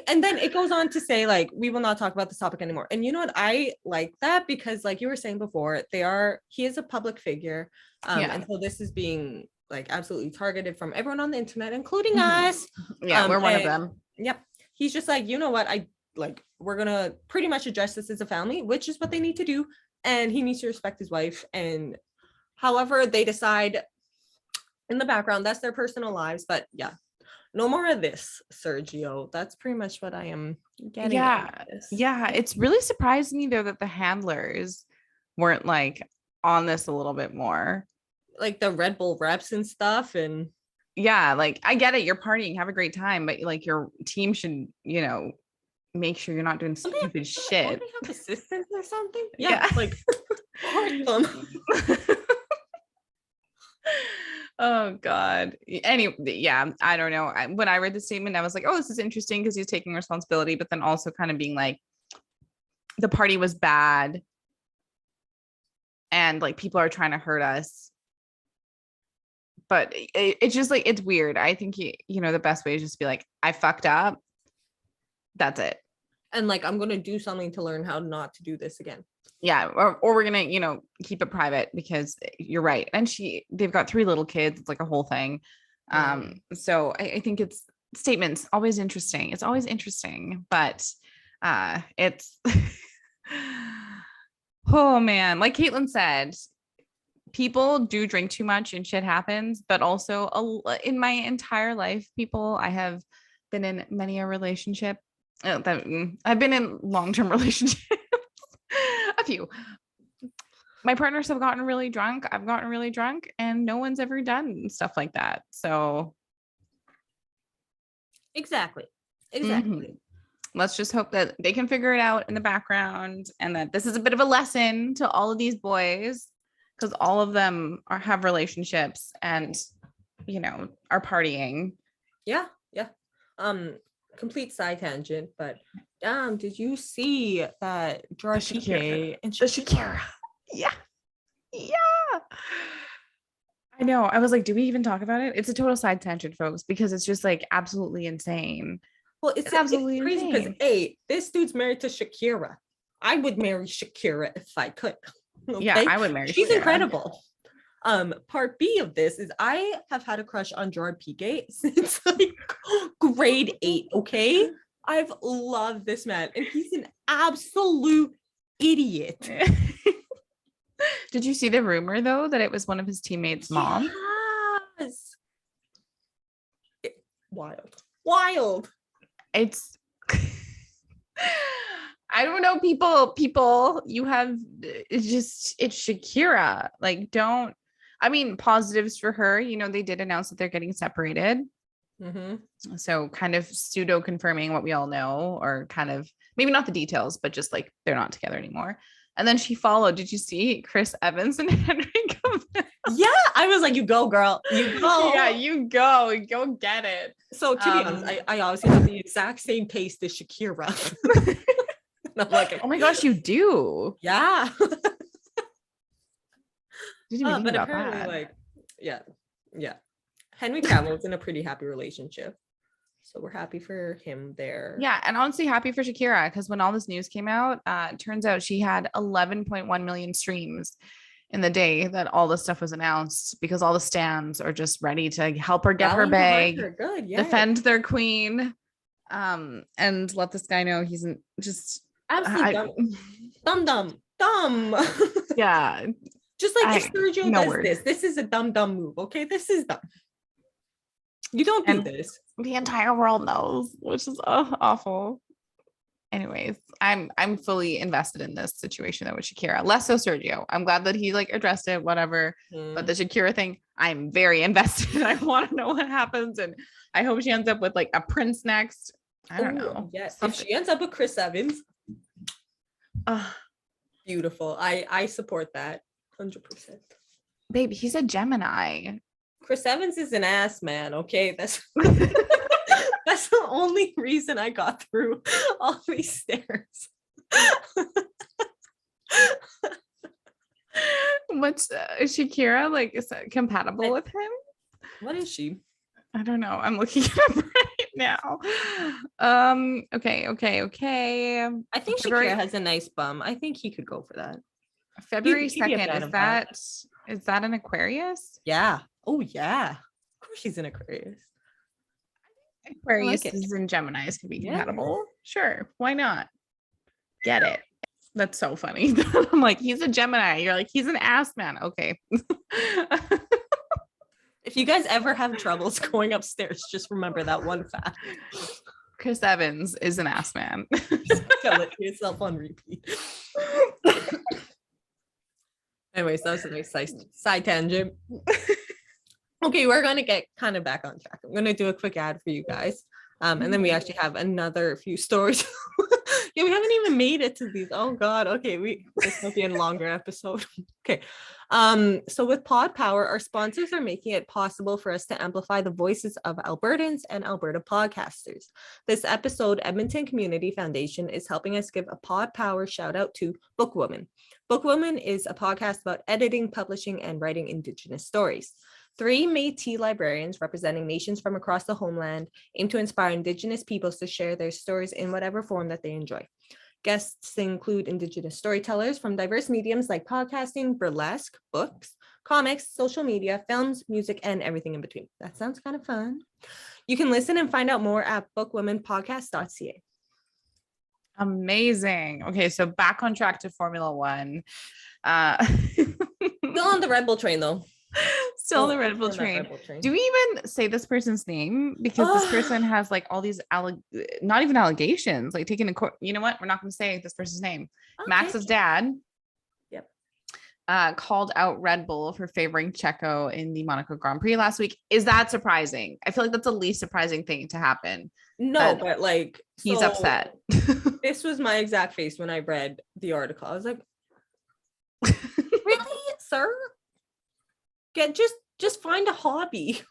And then it goes on to say, like, we will not talk about this topic anymore. And you know what? I like that because, like you were saying before, he is a public figure. And so this is being like absolutely targeted from everyone on the internet, including us. Yeah, we're one of them. Yep. He's just like, you know what? We're going to pretty much address this as a family, which is what they need to do. And he needs to respect his wife. And however they decide in the background, that's their personal lives. But yeah, no more of this, Sergio. That's pretty much what I am getting at. Yeah. It's really surprised me though that the handlers weren't like on this a little bit more. Like the Redbull reps and stuff. And yeah, like I get it. You're partying, have a great time, but like your team should, make sure you're not doing Don't they stupid don't shit. they have assistants or something? Yeah, Yeah. like them. Oh God. Anyway, yeah, I don't know. When I read the statement, I was like, oh, this is interesting because he's taking responsibility, but then also kind of being like, the party was bad and like people are trying to hurt us. But it's just like, it's weird. I think, the best way is just to be like, I fucked up. That's it. And like, I'm gonna do something to learn how not to do this again. Yeah, or we're gonna keep it private because you're right. And they've got 3 little kids. It's like a whole thing. So I think it's statements always interesting. It's always interesting, but it's oh man, like Caitlin said, people do drink too much and shit happens. But also in my entire life, I have been in many a relationship. I've been in long-term relationships. A few. My partners have gotten really drunk. I've gotten really drunk, and no one's ever done stuff like that. So exactly. Let's just hope that they can figure it out in the background, and that this is a bit of a lesson to all of these boys, because all of them have relationships and are partying. Yeah. Complete side tangent, but did you see that Gerard Pique and Shakira? Yeah. I know. I was like, do we even talk about it? It's a total side tangent, folks, because it's just like absolutely insane. Well, it's absolutely crazy because this dude's married to Shakira. I would marry Shakira if I could. Okay? Yeah, I would marry. She's incredible. Part B of this is I have had a crush on Gerard Pique since like grade 8. Okay, I've loved this man, and he's an absolute idiot. Did you see the rumor though that it was one of his teammates' mom? Yes. Wild. It's I don't know, people, you have, it's Shakira. Like, positives for her, they did announce that they're getting separated. So kind of pseudo confirming what we all know, or kind of maybe not the details, but just like they're not together anymore. And then she followed. Did you see Chris Evans and Henry Cavill? Yeah, I was like, you go, girl. You go. Yeah, you go get it. So to be honest, I obviously have the exact same taste as Shakira. I'm like, oh my gosh, you do. Yeah. Didn't even but about apparently, that. like, yeah. Henry Cavill's in a pretty happy relationship, so we're happy for him there. Yeah, and honestly, happy for Shakira, because when all this news came out, it turns out she had 11.1 million streams in the day that all this stuff was announced, because all the stands are just ready to help her get her bag, defend their queen, and let this guy know he's just absolutely dumb. Yeah, just like if Sergio does this is a dumb move. Okay, this is dumb. You don't do this. The entire world knows, which is awful. Anyways, I'm fully invested in this situation though with Shakira. Less so Sergio. I'm glad that he like addressed it, whatever. But the Shakira thing, I'm very invested. I want to know what happens, and I hope she ends up with like a prince next. I don't know. Yes, if she ends up with Chris Evans, beautiful. I support that 100%. Babe, he's a Gemini. Chris Evans is an ass man. Okay, that's that's the only reason I got through all these stairs. What's Shakira like? Is that compatible with him? What is she? I don't know. I'm looking it up right now. Okay. I think Shakira has a nice bum. I think he could go for that. February 2nd. Is that an Aquarius? Yeah. Oh yeah. Of course she's an Aquarius. Aquarius is in Geminis could be compatible. Sure. Why not? Get it. That's so funny. I'm like, he's a Gemini. You're like, he's an ass man. Okay. If you guys ever have troubles going upstairs, just remember that one fact. Chris Evans is an ass man. Tell it to yourself on repeat. Anyways, that was a nice side tangent. Okay, we're gonna get kind of back on track. I'm gonna do a quick ad for you guys. And then we actually have another few stories. Yeah, we haven't even made it to these. Oh God. Okay, this might be a longer episode. Okay. So with Pod Power, our sponsors are making it possible for us to amplify the voices of Albertans and Alberta podcasters. This episode, Edmonton Community Foundation is helping us give a Pod Power shout out to Bookwoman. Bookwoman is a podcast about editing, publishing, and writing Indigenous stories. 3 Métis librarians representing nations from across the homeland aim to inspire Indigenous peoples to share their stories in whatever form that they enjoy. Guests include Indigenous storytellers from diverse mediums like podcasting, burlesque, books, comics, social media, films, music, and everything in between. That sounds kind of fun. You can listen and find out more at bookwomenpodcast.ca. Amazing. Okay, so back on track to Formula One. Still on the Red Bull train, though. Still on the Red Bull train. Do we even say this person's name? Because this person has like all these not even allegations, like taken in court. You know what? We're not going to say this person's name. Okay. Max's dad called out Red Bull for favoring Checo in the Monaco Grand Prix last week. Is that surprising? I feel like that's the least surprising thing to happen. No, but like he's upset. This was my exact face when I read the article. I was like, really, sir? Just find a hobby.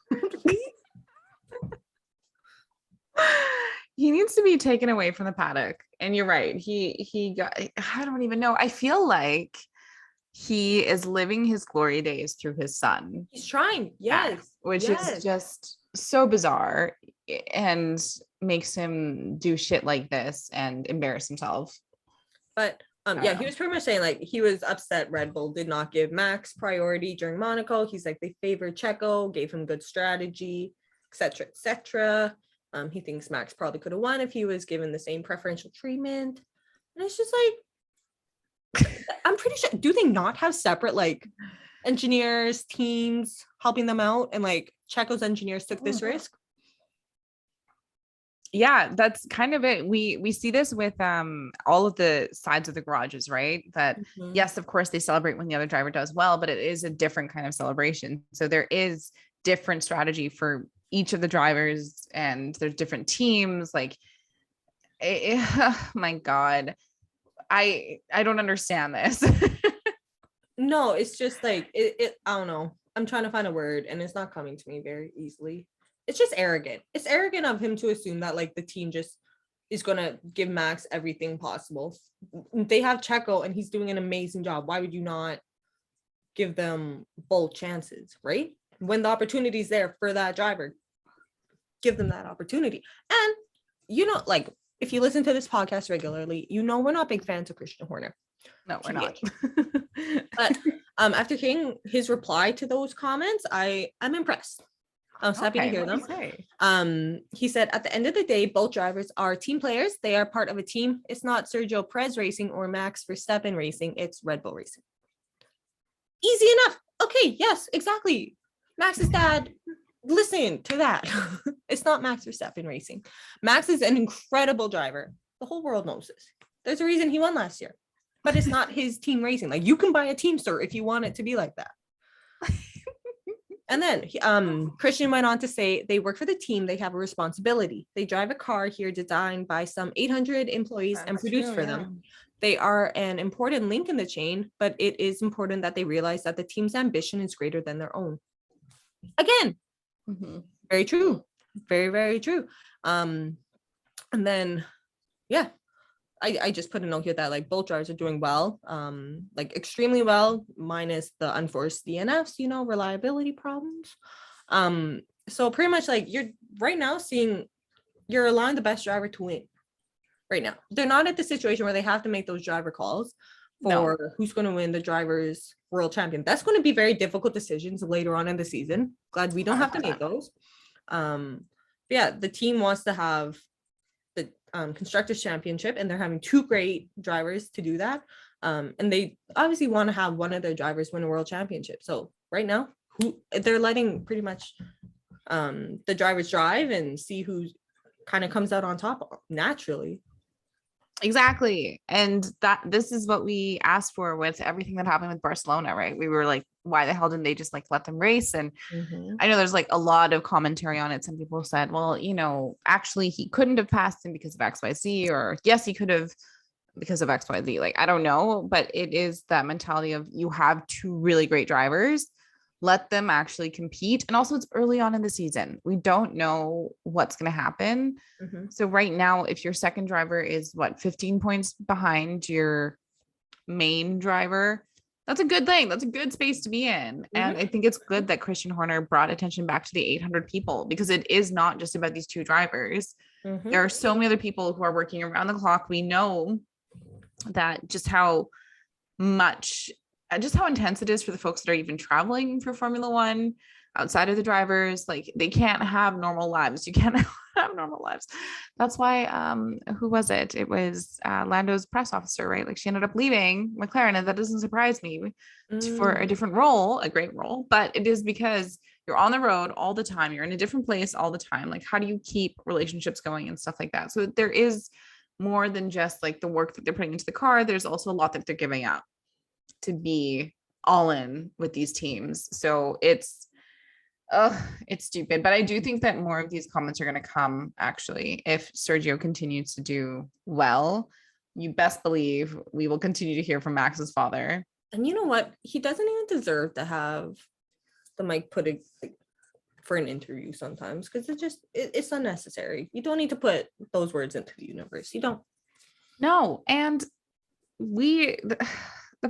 He needs to be taken away from the paddock. And you're right. He got, I don't even know. I feel like he is living his glory days through his son. He's trying. Yes. Which is just so bizarre and makes him do shit like this and embarrass himself. But he was pretty much saying like he was upset Red Bull did not give Max priority during Monaco. He's like, they favored Checo, gave him good strategy, etc., etc. He thinks Max probably could have won if he was given the same preferential treatment. And it's just like, I'm pretty sure, do they not have separate like engineers, teams helping them out? And like Checo's engineers took this risk. Yeah, that's kind of it. We see this with all of the sides of the garages, right? That yes, of course they celebrate when the other driver does well, but it is a different kind of celebration. So there is different strategy for each of the drivers, and there's different teams. Like, oh my God, I don't understand this. No, it's just like it. I don't know. I'm trying to find a word, and it's not coming to me very easily. It's just arrogant. It's arrogant of him to assume that like the team just is going to give Max everything possible. They have Checo and he's doing an amazing job. Why would you not give them both chances, right? When the opportunity is there for that driver, give them that opportunity. And, you know, like if you listen to this podcast regularly, you know, we're not big fans of Christian Horner. No, we're not. But after hearing his reply to those comments, I'm impressed. I was happy to hear them. He said, at the end of the day, both drivers are team players. They are part of a team. It's not Sergio Perez racing or Max Verstappen racing. It's Red Bull racing. Easy enough. Okay, yes, exactly. Max's dad, listen to that. It's not Max Verstappen racing. Max is an incredible driver. The whole world knows this. There's a reason he won last year. But it's not his team racing. Like, you can buy a team, sir, if you want it to be like that. And then Christian went on to say they work for the team. They have a responsibility. They drive a car here designed by some 800 employees and produced for them. They are an important link in the chain, but it is important that they realize that the team's ambition is greater than their own. Again, very true. Very, very true. And then, yeah. I just put a note here that like both drivers are doing well, like extremely well, minus the unforced DNFs, you know, reliability problems. So pretty much like you're right now you're allowing the best driver to win right now. They're not at the situation where they have to make those driver calls for who's going to win the driver's world champion. That's going to be very difficult decisions later on in the season. Glad we don't have to make those. Yeah, the team wants to have constructors championship, and they're having 2 great drivers to do that, and they obviously want to have one of their drivers win a world championship. So right now they're letting pretty much the drivers drive and see who kind of comes out on top naturally. Exactly. And this is what we asked for with everything that happened with Barcelona, right? We were like, why the hell didn't they just like let them race? And Mhm. I know there's like a lot of commentary on it. Some people said, well, actually he couldn't have passed him because of XYZ, or yes, he could have because of XYZ. Like, I don't know, but it is that mentality of you have two really great drivers. Let them actually compete. And also, it's early on in the season. We don't know what's going to happen. Mhm. So, right now, if your second driver is 15 points behind your main driver, that's a good thing. That's a good space to be in. And Mhm. I think it's good that Christian Horner brought attention back to the 800 people, because it is not just about these two drivers. Mhm. There are so many other people who are working around the clock. We know that just how much, just how intense it is for the folks that are even traveling for Formula One outside of the drivers. Like, they can't have normal lives. You can't have normal lives. That's why, who was it? It was Lando's press officer, right? Like, she ended up leaving McLaren, and that doesn't surprise me, for a different role, a great role, but it is because you're on the road all the time. You're in a different place all the time. Like, how do you keep relationships going and stuff like that? So there is more than just like the work that they're putting into the car. There's also a lot that they're giving up to be all in with these teams. So it's stupid. But I do think that more of these comments are going to come, actually, if Sergio continues to do well. You best believe we will continue to hear from Max's father. And you know what? He doesn't even deserve to have the mic put for an interview sometimes, because it's unnecessary. You don't need to put those words into the universe. You don't. No. And the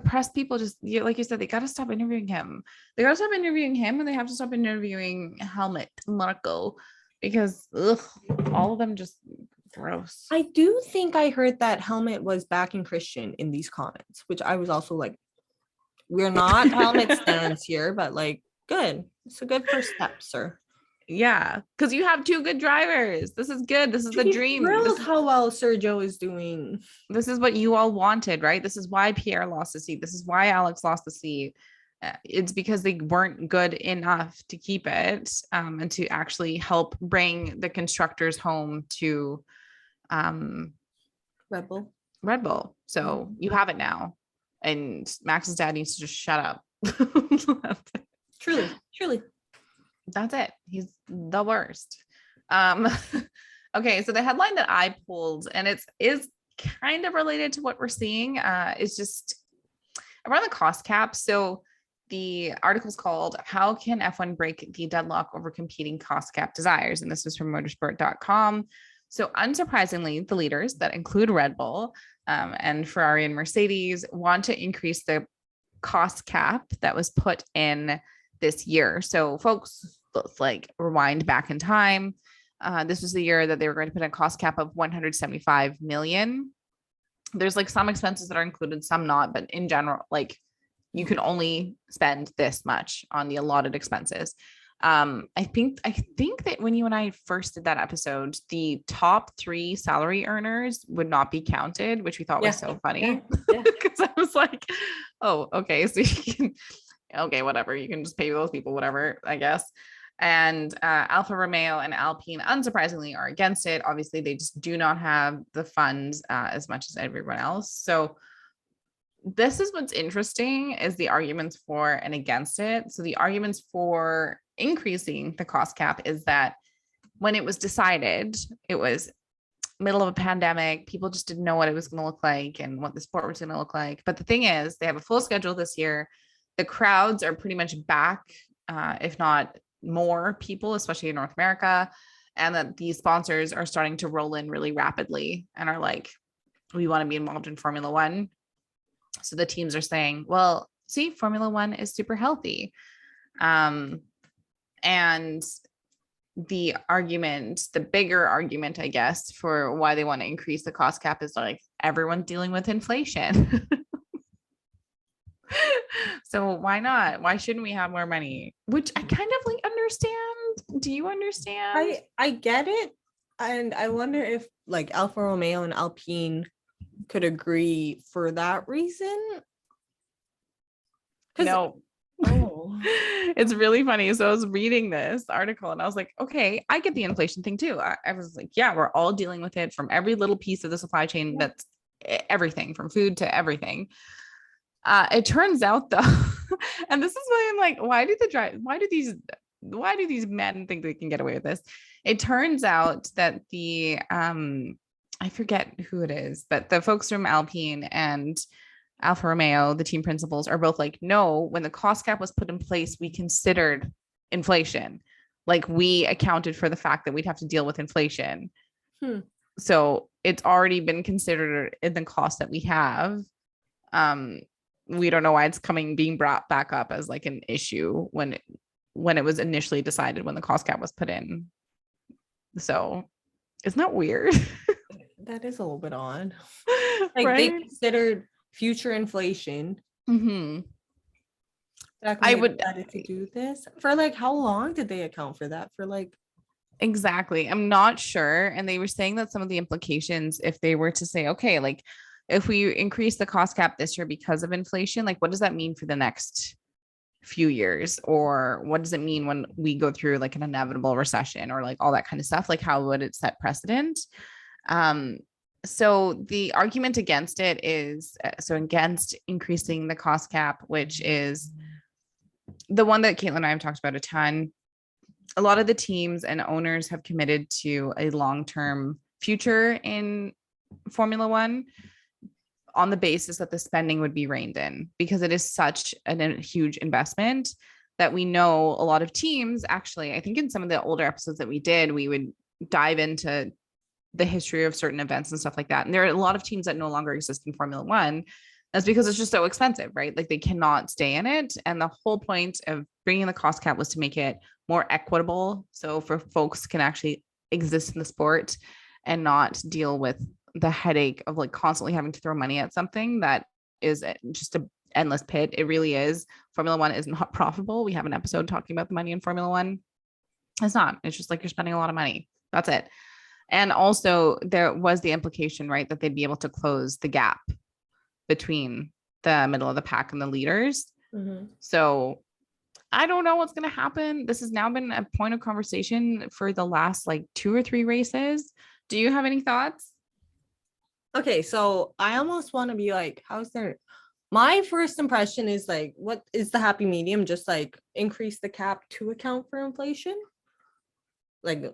press people just, like you said, they got to stop interviewing him. They got to stop interviewing him, and they have to stop interviewing Helmut Marko, because all of them just gross. I do think I heard that Helmut was backing Christian in these comments, which I was also like, we're not Helmut stands here, but like, good. It's a good first step, sir. Yeah, because you have two good drivers. This is good. This is the dream. Thrilled how well Sergio is doing. This is what you all wanted, right? This is why Pierre lost the seat. This is why Alex lost the seat. It's because they weren't good enough to keep it, and to actually help bring the constructors home to Red Bull. So you have it now, and Max's dad needs to just shut up. Truly. That's it. He's the worst. Okay, so the headline that I pulled, and it is kind of related to what we're seeing, is just around the cost cap. So the article is called "How Can F1 Break the Deadlock Over Competing Cost Cap Desires?" And this was from motorsport.com. So unsurprisingly, the leaders that include Red Bull and Ferrari and Mercedes want to increase the cost cap that was put in this year. So folks, let's like rewind back in time. This was the year that they were going to put a cost cap of 175 million. There's like some expenses that are included, some not, but in general, like, you can only spend this much on the allotted expenses. I think that when you and I first did that episode, the top 3 salary earners would not be counted, which we thought was so funny. Because I was like, oh, okay, so you can, okay, whatever, you can just pay those people whatever, I guess. And Alfa Romeo and Alpine, unsurprisingly, are against it. Obviously, they just do not have the funds as much as everyone else. So this is what's interesting, is the arguments for and against it. So the arguments for increasing the cost cap is that when it was decided, it was middle of a pandemic. People just didn't know what it was going to look like and what the sport was going to look like. But the thing is, they have a full schedule this year. The crowds are pretty much back, if not more people, especially in North America. And that these sponsors are starting to roll in really rapidly and are like, we want to be involved in Formula One. So the teams are saying, well, see, Formula One is super healthy. And the argument, the bigger argument, I guess, for why they want to increase the cost cap is like, everyone's dealing with inflation. So why not? Why shouldn't we have more money? Which I kind of like understand. Do you understand? I get it. And I wonder if like Alfa Romeo and Alpine could agree for that reason. No. Oh. It's really funny. So I was reading this article and I was like, okay, I get the inflation thing too. I was like, yeah, we're all dealing with it from every little piece of the supply chain. That's everything from food to everything. It turns out though And this is why I'm like, why do these men think they can get away with this? It turns out that the I forget who it is, but the folks from Alpine and Alfa Romeo, the team principals, are both like, no, when the cost cap was put in place, we considered inflation. Like, we accounted for the fact that we'd have to deal with inflation. So it's already been considered in the cost that we have. We don't know why it's being brought back up as like an issue when it was initially decided, when the cost cap was put in. So isn't that weird? That is a little bit odd. Like, right? they considered future inflation. Mm-hmm. I would decided to do this for like, how long did they account for that? For like, exactly. I'm not sure. And they were saying that some of the implications, if they were to say, okay, like if we increase the cost cap this year because of inflation, like what does that mean for the next few years? Or what does it mean when we go through like an inevitable recession, or like all that kind of stuff? Like, how would it set precedent? So the argument against it is, against increasing the cost cap, which is the one that Caitlin and I have talked about a ton. A lot of the teams and owners have committed to a long-term future in Formula One on the basis that the spending would be reined in, because it is such a huge investment that we know a lot of teams, actually, I think in some of the older episodes that we did, we would dive into the history of certain events and stuff like that. And there are a lot of teams that no longer exist in Formula One. That's because it's just so expensive, right? Like, they cannot stay in it. And the whole point of bringing the cost cap was to make it more equitable. So for folks can actually exist in the sport and not deal with the headache of like constantly having to throw money at something that is just an endless pit. It really is. Formula One is not profitable. We have an episode talking about the money in Formula One. It's not. It's just like you're spending a lot of money. That's it. And also there was the implication, right, that they'd be able to close the gap between the middle of the pack and the leaders. mm-hmm. So I don't know what's going to happen. This has now been a point of conversation for the last like 2 or 3 races. Do you have any thoughts? Okay, so I almost want to be like, my first impression is like, what is the happy medium? Just like increase the cap to account for inflation? Like,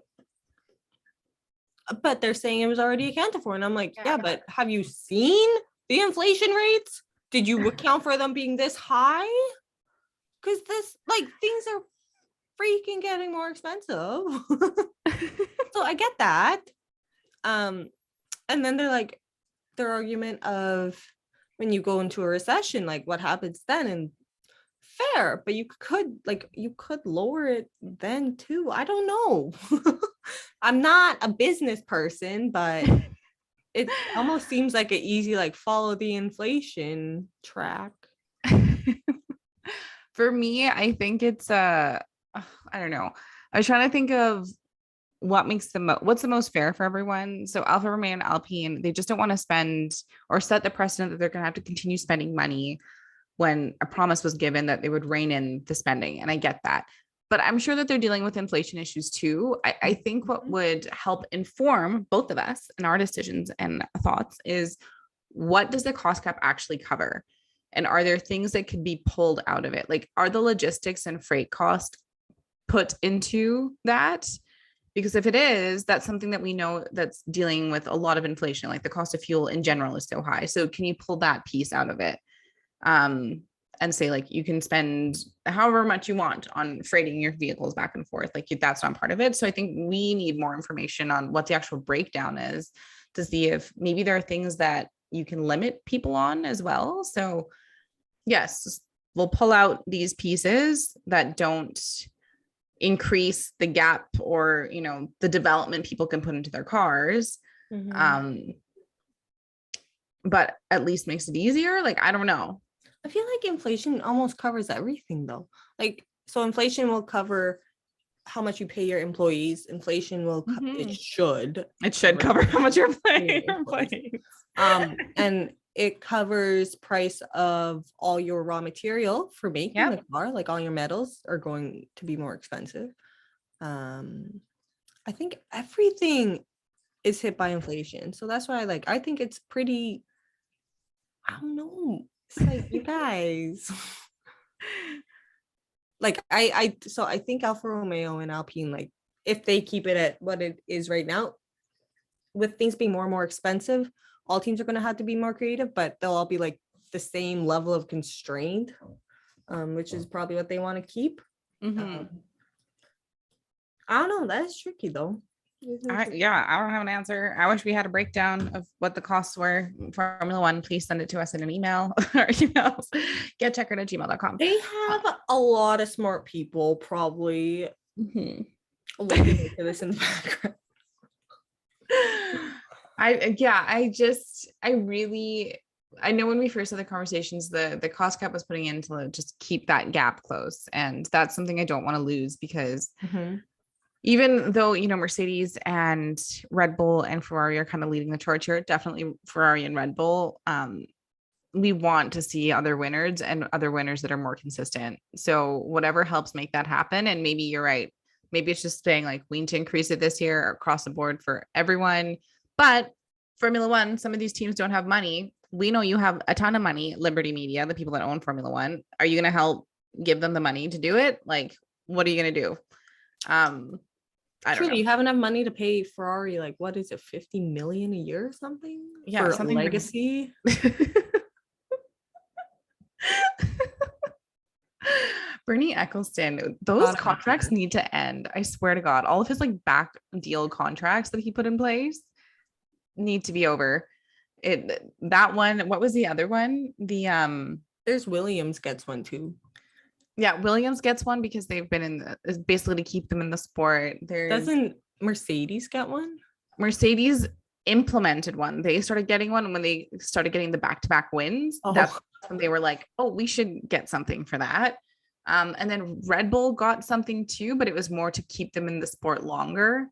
but they're saying it was already accounted for. And I'm like, yeah, but have you seen the inflation rates? Did you account for them being this high? Because this, like, things are freaking getting more expensive. So I get that. And then they're like, their argument of when you go into a recession, like what happens then? And fair, but you could lower it then too. I don't know. I'm not a business person, but it almost seems like an easy, like, follow the inflation track. For me, I think it's I don't know. I was trying to think of what makes what's the most fair for everyone. So Alfa Romeo and Alpine, they just don't want to spend or set the precedent that they're going to have to continue spending money when a promise was given that they would rein in the spending. And I get that. But I'm sure that they're dealing with inflation issues too. I think what would help inform both of us and our decisions and thoughts is, what does the cost cap actually cover? And are there things that could be pulled out of it? Like, are the logistics and freight costs put into that? Because if it is, that's something that we know that's dealing with a lot of inflation. Like, the cost of fuel in general is so high. So can you pull that piece out of it? And say, like, you can spend however much you want on freighting your vehicles back and forth. Like, that's not part of it. So I think we need more information on what the actual breakdown is to see if maybe there are things that you can limit people on as well. So yes, we'll pull out these pieces that don't increase the gap or, the development people can put into their cars. Mm-hmm. But at least makes it easier. Like, I don't know. I feel like inflation almost covers everything though. Like, so inflation will cover how much you pay your employees. Inflation will it should cover how much you're paying your employees. And it covers price of all your raw material for making the car. Like, all your metals are going to be more expensive. I think everything is hit by inflation. So that's why I think it's pretty, I don't know. It's like, you guys. Like so I think Alfa Romeo and Alpine, like if they keep it at what it is right now, with things being more and more expensive, all teams are going to have to be more creative, but they'll all be like the same level of constraint, which is probably what they want to keep. I don't know. That's tricky though. I don't have an answer. I wish we had a breakdown of what the costs were for Formula One. Please send it to us in an email. Our emails, getcheckered@gmail.com. They have a lot of smart people probably looking into this in the background. I know when we first had the conversations, the cost cap was putting in to just keep that gap close. And that's something I don't want to lose, because even though, Mercedes and Red Bull and Ferrari are kind of leading the torch here, definitely Ferrari and Red Bull, we want to see other winners and other winners that are more consistent. So whatever helps make that happen. And maybe you're right. Maybe it's just saying like, we need to increase it this year across the board for everyone. But Formula One, some of these teams don't have money. We know you have a ton of money, Liberty Media, the people that own Formula One. Are you going to help give them the money to do it? Like, what are you going to do? I don't know. You have enough money to pay Ferrari, like, what is it, 50 million a year or something? Yeah, for something legacy. Bernie Eccleston, those contracts need to end. I swear to God, all of his like back deal contracts that he put in place need to be over. That one, what was the other one? There's Williams gets one too. Yeah, Williams gets one because they've been basically to keep them in the sport. Doesn't Mercedes get one? Mercedes implemented one. They started getting one when they started getting the back-to-back wins. That's when they were like, oh, we should get something for that. And then Red Bull got something too, but it was more to keep them in the sport longer.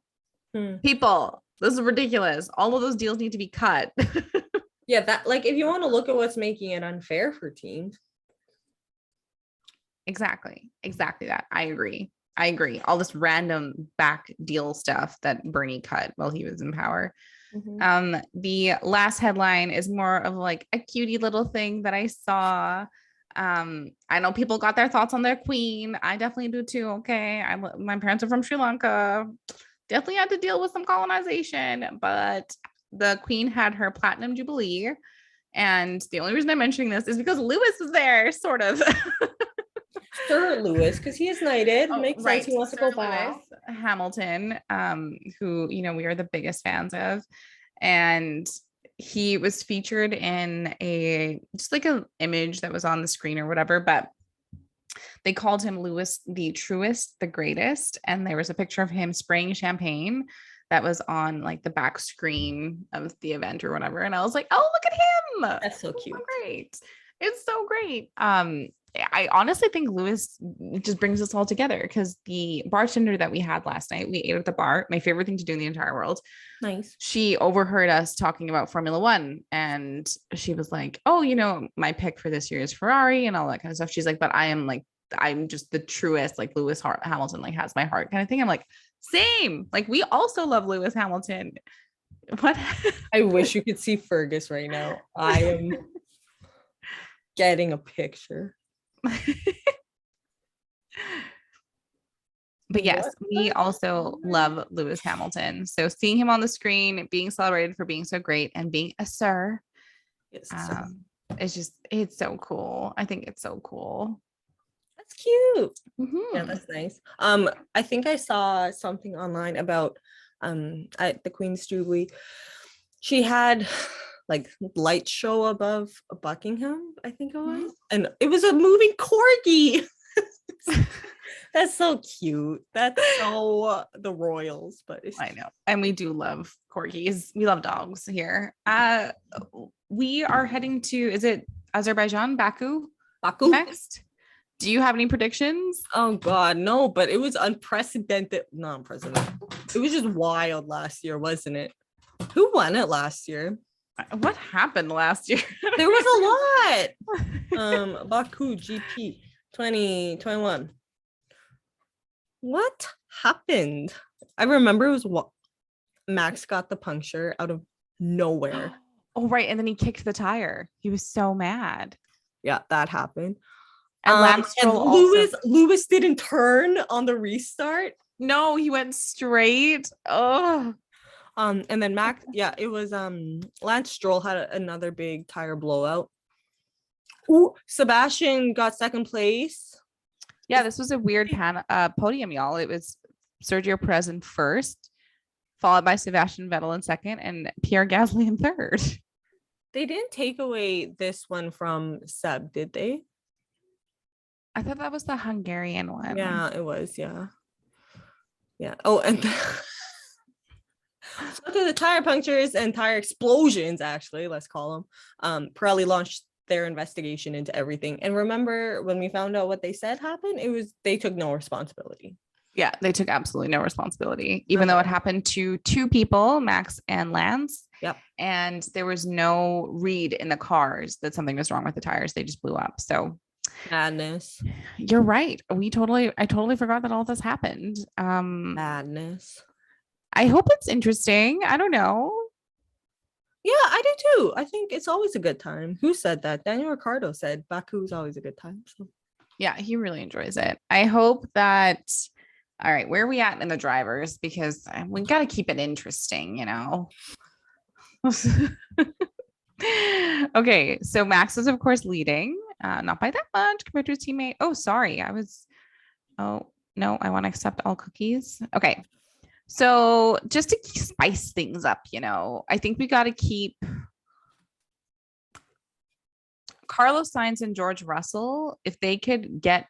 People, this is ridiculous. All of those deals need to be cut. Yeah, that, like, if you want to look at what's making it unfair for teams. Exactly that. I agree. All this random back deal stuff that Bernie cut while he was in power. The last headline is more of like a cutie little thing that I saw. I know people got their thoughts on their queen. I definitely do too. Okay. My parents are from Sri Lanka. Definitely had to deal with some colonization, but the queen had her platinum jubilee. And the only reason I'm mentioning this is because Lewis was there, sort of. Sir Lewis, because he is knighted. Makes sense. He wants to go back. Hamilton, who, we are the biggest fans of. And he was featured in just like an image that was on the screen or whatever, but they called him Lewis the truest, the greatest. And there was a picture of him spraying champagne that was on like the back screen of the event or whatever. And I was like, oh, look at him. That's so cute. So great. It's so great. I honestly think Lewis just brings us all together, because the bartender that we had last night, we ate at the bar, my favorite thing to do in the entire world. Nice. She overheard us talking about Formula One, and she was like, oh, my pick for this year is Ferrari and all that kind of stuff. She's like, but I'm just the truest, like Lewis Hamilton, like has my heart kind of thing. I'm like, same. Like, we also love Lewis Hamilton. What? I wish you could see Fergus right now. I am getting a picture. But yes, we also love Lewis Hamilton. So seeing him on the screen, being celebrated for being so great and being a sir, it's so cool. I think it's so cool. That's cute. Yeah, that's nice. I think I saw something online about at the Queen's Jubilee. She had like light show above Buckingham, I think it was. And it was a moving corgi. That's so cute. That's so the royals, but I know. And we do love corgis. We love dogs here. We are heading to, is it Azerbaijan, Baku next? Do you have any predictions? Oh God, no, but it was unprecedented. Not unprecedented. It was just wild last year, wasn't it? Who won it last year? What happened last year? There was a lot. Baku GP 2021. What happened? I remember it was Max got the puncture out of nowhere. Oh, right. And then he kicked the tire. He was so mad. Yeah, that happened. And Lance And Stroll also. Lewis didn't turn on the restart. No, he went straight. Oh. And then Max, it was Lance Stroll had another big tire blowout. Ooh, Sebastian got second place. Yeah, this was a weird podium, y'all. It was Sergio Perez in first, followed by Sebastian Vettel in second, and Pierre Gasly in third. They didn't take away this one from Seb, did they? I thought that was the Hungarian one. Yeah, it was. Yeah. Oh, and so to the tire punctures and tire explosions, actually, let's call them. Pirelli launched their investigation into everything. And remember when we found out what they said happened? It was they took no responsibility. Yeah, they took absolutely no responsibility, even though it happened to two people, Max and Lance. Yep. And there was no read in the cars that something was wrong with the tires. They just blew up. So madness. You're right. I totally forgot that all this happened. Madness. I hope it's interesting. I don't know. Yeah, I do too. I think it's always a good time. Who said that? Daniel Ricciardo said Baku is always a good time. So. Yeah, he really enjoys it. I hope that. All right, where are we at in the drivers? Because we got to keep it interesting, you know. Okay, so Max is of course leading, not by that much compared to his teammate. Oh, sorry, oh no, I want to accept all cookies. Okay, so just to spice things up, you know, I think we got to keep Carlos Sainz and George Russell, if they could get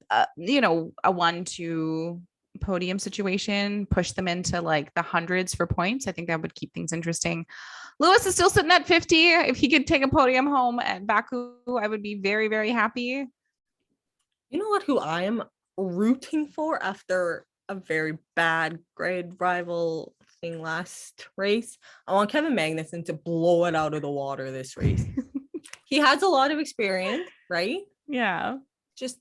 a 1-2 podium situation, push them into like the hundreds for points. I think that would keep things interesting. Lewis is still sitting at 50. If he could take a podium home at Baku, I would be very, very happy. You know what? Who I am rooting for after a very bad grid rival thing last race? I want Kevin Magnussen to blow it out of the water this race. He has a lot of experience, right? Yeah. Just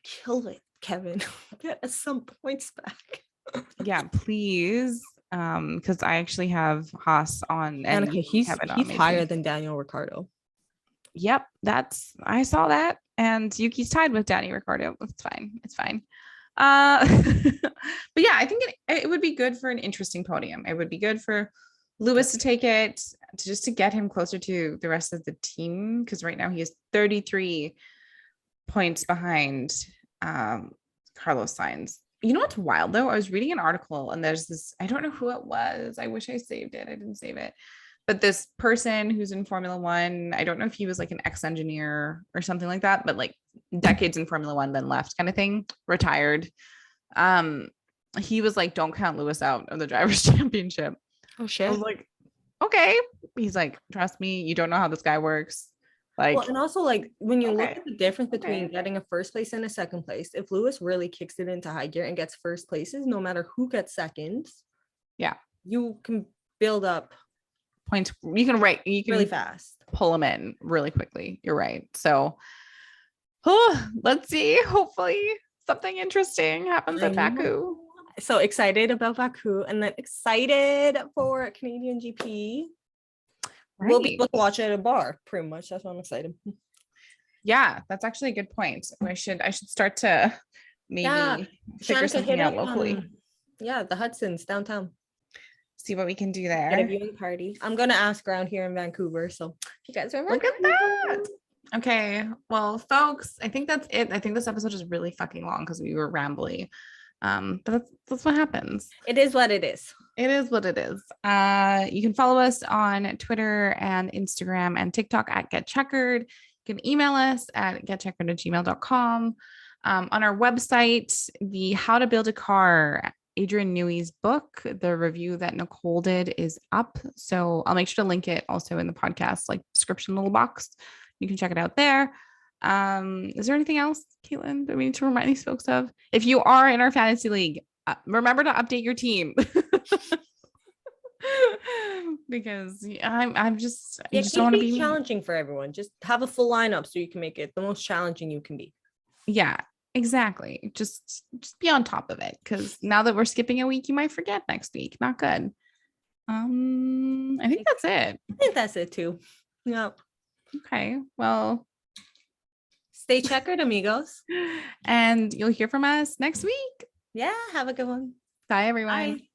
kill it, Kevin. Get us some points back. Yeah, please. Because I actually have Haas on, and he's higher than Daniel Ricciardo. Yep, I saw that, and Yuki's tied with Daniel Ricciardo. It's fine. But yeah, I think it would be good for an interesting podium. It would be good for Lewis to take it, to get him closer to the rest of the team, because right now he is 33 points behind Carlos Sainz. You know what's wild though? I was reading an article and there's this, I don't know who it was. I wish I saved it. I didn't save it. But this person who's in Formula One, I don't know if he was like an ex-engineer or something like that, but like decades in Formula One, then left kind of thing, retired. He was like, don't count Lewis out of the drivers' championship. Oh shit. I was like, okay. He's like, trust me, you don't know how this guy works. Like, well, and also like when you look at the difference between getting a first place and a second place, if Lewis really kicks it into high gear and gets first places, no matter who gets seconds, yeah, you can build up points. You can really fast, pull them in really quickly. You're right. So let's see. Hopefully something interesting happens at Baku. So excited about Baku, and then excited for Canadian GP. Right. We'll be able to watch it at a bar, pretty much. That's why I'm excited. Yeah, that's actually a good point. I should start to maybe figure something out locally. The Hudson's downtown. See what we can do there. Get a viewing party. I'm gonna ask around here in Vancouver. So if you guys remember, look at that. Okay, well, folks, I think that's it. I think this episode is really fucking long because we were rambly. But that's what happens. It is what it is. It is what it is. You can follow us on Twitter and Instagram and TikTok at Get Checkered. You can email us at getcheckered@gmail.com. On our website, the How to Build a Car, Adrian Newey's book, the review that Nicole did, is up. So I'll make sure to link it also in the podcast, like description little box. You can check it out there. Is there anything else, Caitlin, that we need to remind these folks of? If you are in our fantasy league, remember to update your team. Because I just don't want to be challenging for everyone. Just have a full lineup so you can make it the most challenging you can be. Yeah, exactly. Just be on top of it, because now that we're skipping a week, you might forget next week. Not good. I think that's it. I think that's it too. Yeah. Okay. Well, Stay checkered, amigos. And you'll hear from us next week. Yeah, have a good one. Bye, everyone. Bye.